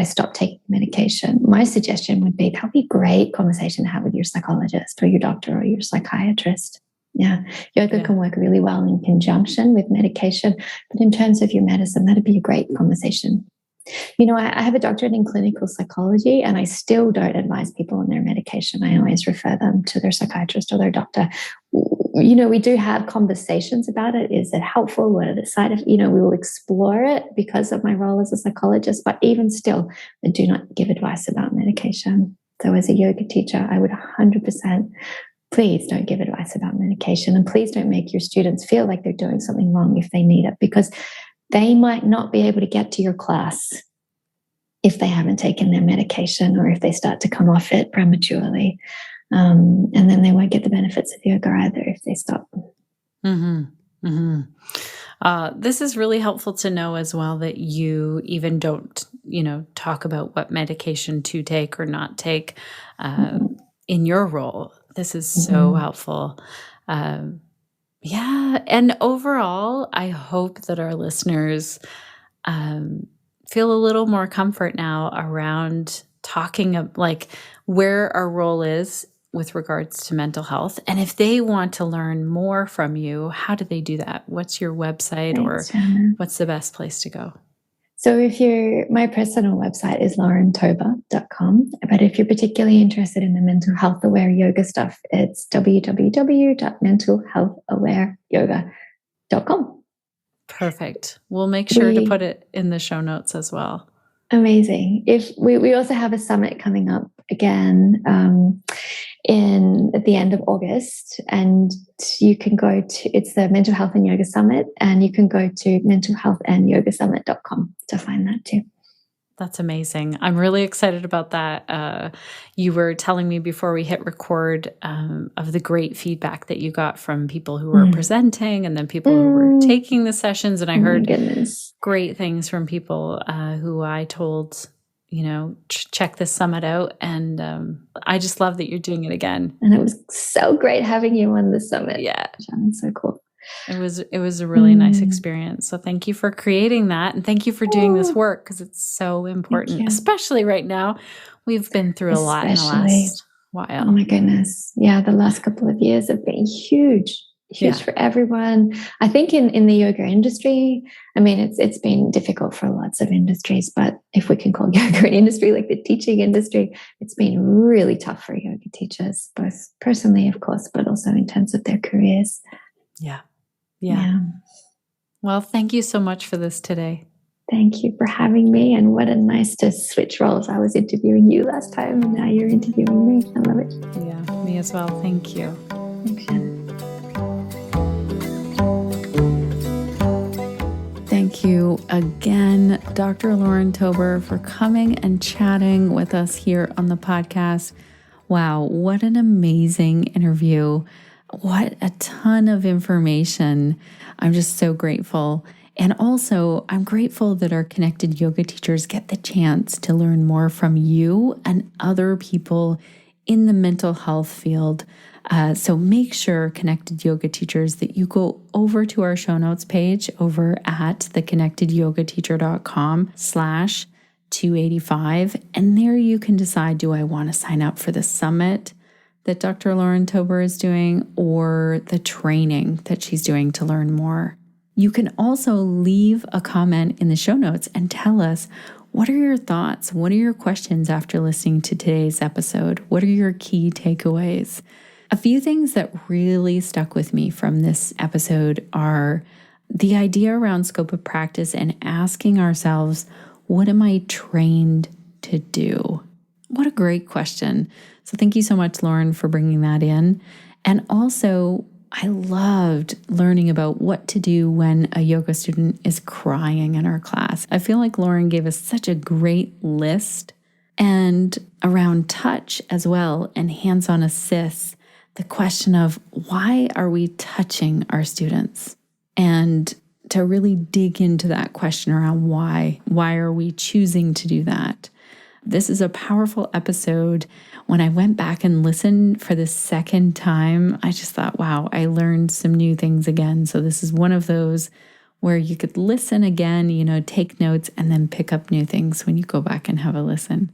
B: stop taking medication? My suggestion would be, that would be a great conversation to have with your psychologist or your doctor or your psychiatrist. Yeah. Yoga can work really well in conjunction with medication. But in terms of your medicine, that'd be a great conversation. I have a doctorate in clinical psychology, and I still don't advise people on their medication. I always refer them to their psychiatrist or their doctor. We do have conversations about it. Is it helpful? What are the side effects? We will explore it because of my role as a psychologist. But even still, I do not give advice about medication. So as a yoga teacher, I would 100%, please don't give advice about medication. And please don't make your students feel like they're doing something wrong if they need it, because they might not be able to get to your class if they haven't taken their medication, or if they start to come off it prematurely. And then they won't get the benefits of yoga either if they stop.
A: This is really helpful to know as well, that you even don't, talk about what medication to take or not take in your role. This is so helpful. Yeah. And overall, I hope that our listeners feel a little more comfort now around talking of, like, where our role is with regards to mental health. And if they want to learn more from you, how do they do that? What's your website,
B: Thanks,
A: or
B: Shannon.
A: what's the best place to go?
B: So my personal website is laurentober.com. But if you're particularly interested in the mental health aware yoga stuff, it's www.mentalhealthawareyoga.com.
A: Perfect. We'll make sure to put it in the show notes as well.
B: Amazing. If we also have a summit coming up again at the end of August, and you can go to, it's the Mental Health and Yoga Summit, and you can go to mentalhealthandyogasummit.com to find that too.
A: That's amazing. I'm really excited about that. You were telling me before we hit record of the great feedback that you got from people who were presenting, and then people who were taking the sessions. And I heard great things from people who I told, check this summit out. And I just love that you're doing it again.
B: And it was so great having you on the summit.
A: Yeah.
B: Shannon, so cool.
A: It was a really nice experience. So thank you for creating that, and thank you for doing this work, because it's so important, especially right now. We've been through a lot in the last while.
B: Oh my goodness. Yeah, the last couple of years have been huge for everyone. I think in the yoga industry, I mean, it's been difficult for lots of industries, but if we can call yoga an industry, like the teaching industry, it's been really tough for yoga teachers, both personally, of course, but also in terms of their careers.
A: Yeah. Well, thank you so much for this today.
B: Thank you for having me. And what a nice to switch roles. I was interviewing you last time, and now you're interviewing me. I love it.
A: Yeah, me as well. Thank you.
B: Thanks, Shannon.
A: Thank you again, Dr. Lauren Tober, for coming and chatting with us here on the podcast. Wow, what an amazing interview. What a ton of information. I'm just so grateful. And also, I'm grateful that our connected yoga teachers get the chance to learn more from you and other people in the mental health field. So make sure, connected yoga teachers, that you go over to our show notes page over at theconnectedyogateacher.com/285. And there you can decide, do I want to sign up for the summit that Dr. Lauren Tober is doing, or the training that she's doing to learn more? You can also leave a comment in the show notes and tell us, what are your thoughts? What are your questions after listening to today's episode? What are your key takeaways? A few things that really stuck with me from this episode are the idea around scope of practice and asking ourselves, what am I trained to do? What a great question. So thank you so much, Lauren, for bringing that in. And also, I loved learning about what to do when a yoga student is crying in our class. I feel like Lauren gave us such a great list. And around touch as well, and hands-on assists, the question of why are we touching our students? And to really dig into that question around why are we choosing to do that? This is a powerful episode. When I went back and listened for the second time, I just thought, wow, I learned some new things again. So this is one of those where you could listen again, take notes, and then pick up new things when you go back and have a listen.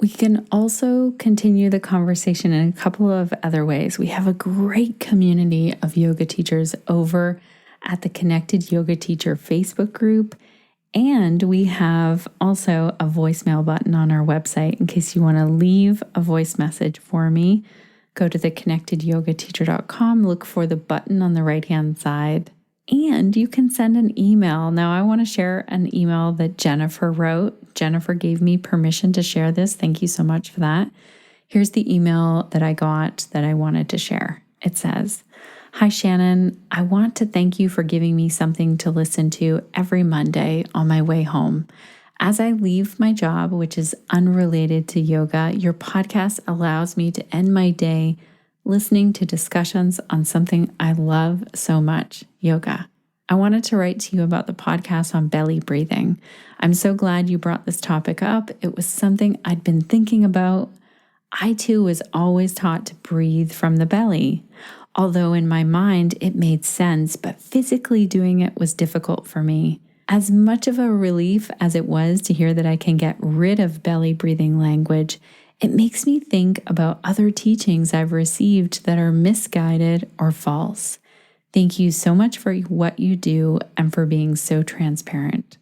A: We can also continue the conversation in a couple of other ways. We have a great community of yoga teachers over at the Connected Yoga Teacher Facebook group. And we have also a voicemail button on our website in case you want to leave a voice message for me. Go to theconnectedyogateacher.com, look for the button on the right-hand side, and you can send an email. Now, I want to share an email that Jennifer wrote. Jennifer gave me permission to share this. Thank you so much for that. Here's the email that I got that I wanted to share. It says, "Hi, Shannon. I want to thank you for giving me something to listen to every Monday on my way home. As I leave my job, which is unrelated to yoga, your podcast allows me to end my day listening to discussions on something I love so much, yoga. I wanted to write to you about the podcast on belly breathing. I'm so glad you brought this topic up. It was something I'd been thinking about. I too was always taught to breathe from the belly. Although in my mind it made sense, but physically doing it was difficult for me. As much of a relief as it was to hear that I can get rid of belly breathing language, It makes me think about other teachings I've received that are misguided or false. Thank you so much for what you do and for being so transparent.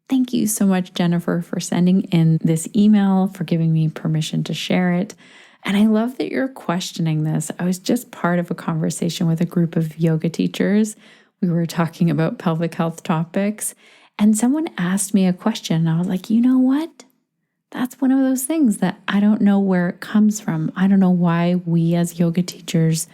A: Thank you so much, Jennifer, for sending in this email, for giving me permission to share it. And I love that you're questioning this. I was just part of a conversation with a group of yoga teachers. We were talking about pelvic health topics, and someone asked me a question. I was like, you know what? That's one of those things that I don't know where it comes from. I don't know why we as yoga teachers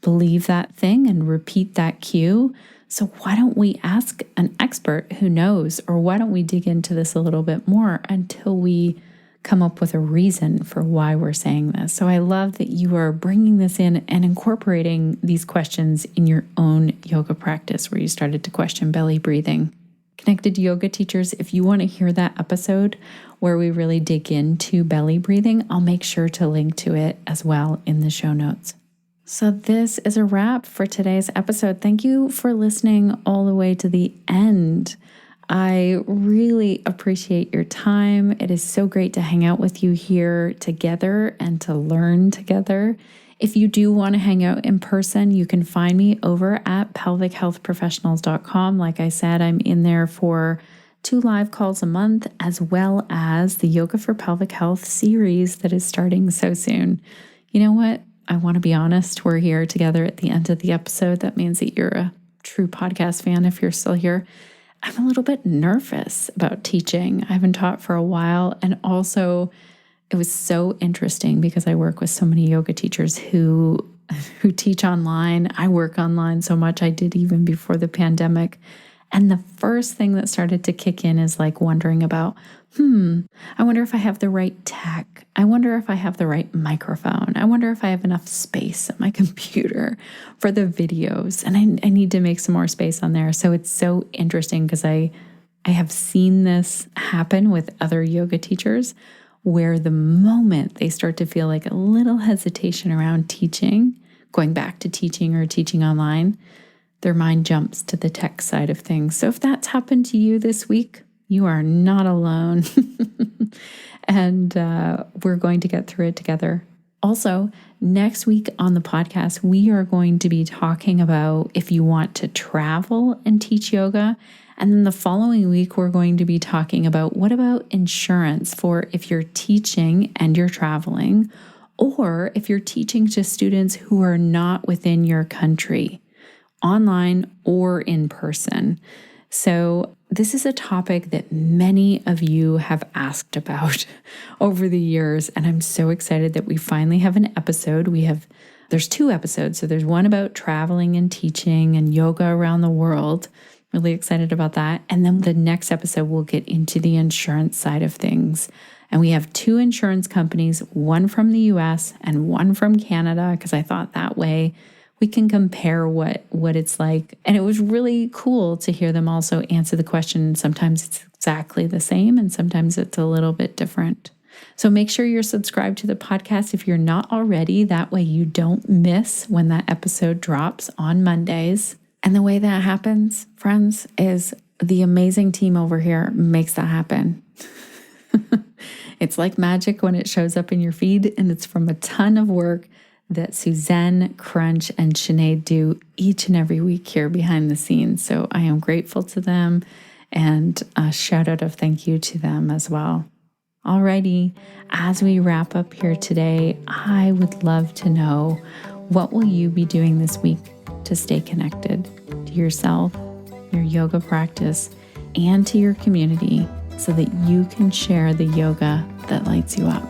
A: believe that thing and repeat that cue. So why don't we ask an expert who knows, or why don't we dig into this a little bit more until we come up with a reason for why we're saying this. So I love that you are bringing this in and incorporating these questions in your own yoga practice, where you started to question belly breathing. Connected Yoga teachers, if you want to hear that episode where we really dig into belly breathing, I'll make sure to link to it as well in the show notes. So this is a wrap for today's episode. Thank you for listening all the way to the end. I really appreciate your time. It is so great to hang out with you here together and to learn together. If you do want to hang out in person, you can find me over at pelvichealthprofessionals.com. Like I said, I'm in there for 2 live calls a month, as well as the Yoga for Pelvic Health series that is starting so soon. You know what? I want to be honest. We're here together at the end of the episode. That means that you're a true podcast fan if you're still here. I'm a little bit nervous about teaching. I haven't taught for a while. And also, it was so interesting because I work with so many yoga teachers who teach online. I work online so much. I did even before the pandemic. And the first thing that started to kick in is like wondering about, I wonder if I have the right tech. I wonder if I have the right microphone. I wonder if I have enough space at my computer for the videos. And I need to make some more space on there. So it's so interesting because I have seen this happen with other yoga teachers, where the moment they start to feel like a little hesitation around teaching, going back to teaching or teaching online, their mind jumps to the tech side of things. So if that's happened to you this week, you are not alone. And we're going to get through it together. Also, next week on the podcast, we are going to be talking about if you want to travel and teach yoga. And then the following week, we're going to be talking about what about insurance for if you're teaching and you're traveling, or if you're teaching to students who are not within your country, online or in person. So this is a topic that many of you have asked about over the years, and I'm so excited that we finally have an episode. There's 2 episodes. So there's one about traveling and teaching and yoga around the world. Really excited about that. And then the next episode, we'll get into the insurance side of things. And we have 2 insurance companies, one from the US and one from Canada, because I thought that way we can compare what it's like. And it was really cool to hear them also answer the question. Sometimes it's exactly the same and sometimes it's a little bit different. So make sure you're subscribed to the podcast if you're not already. That way you don't miss when that episode drops on Mondays. And the way that happens, friends, is the amazing team over here makes that happen. It's like magic when it shows up in your feed, and it's from a ton of work that Suzanne, Crunch, and Sinead do each and every week here behind the scenes. So I am grateful to them, and a shout out of thank you to them as well. Alrighty, as we wrap up here today, I would love to know, what will you be doing this week to stay connected to yourself, your yoga practice, and to your community so that you can share the yoga that lights you up?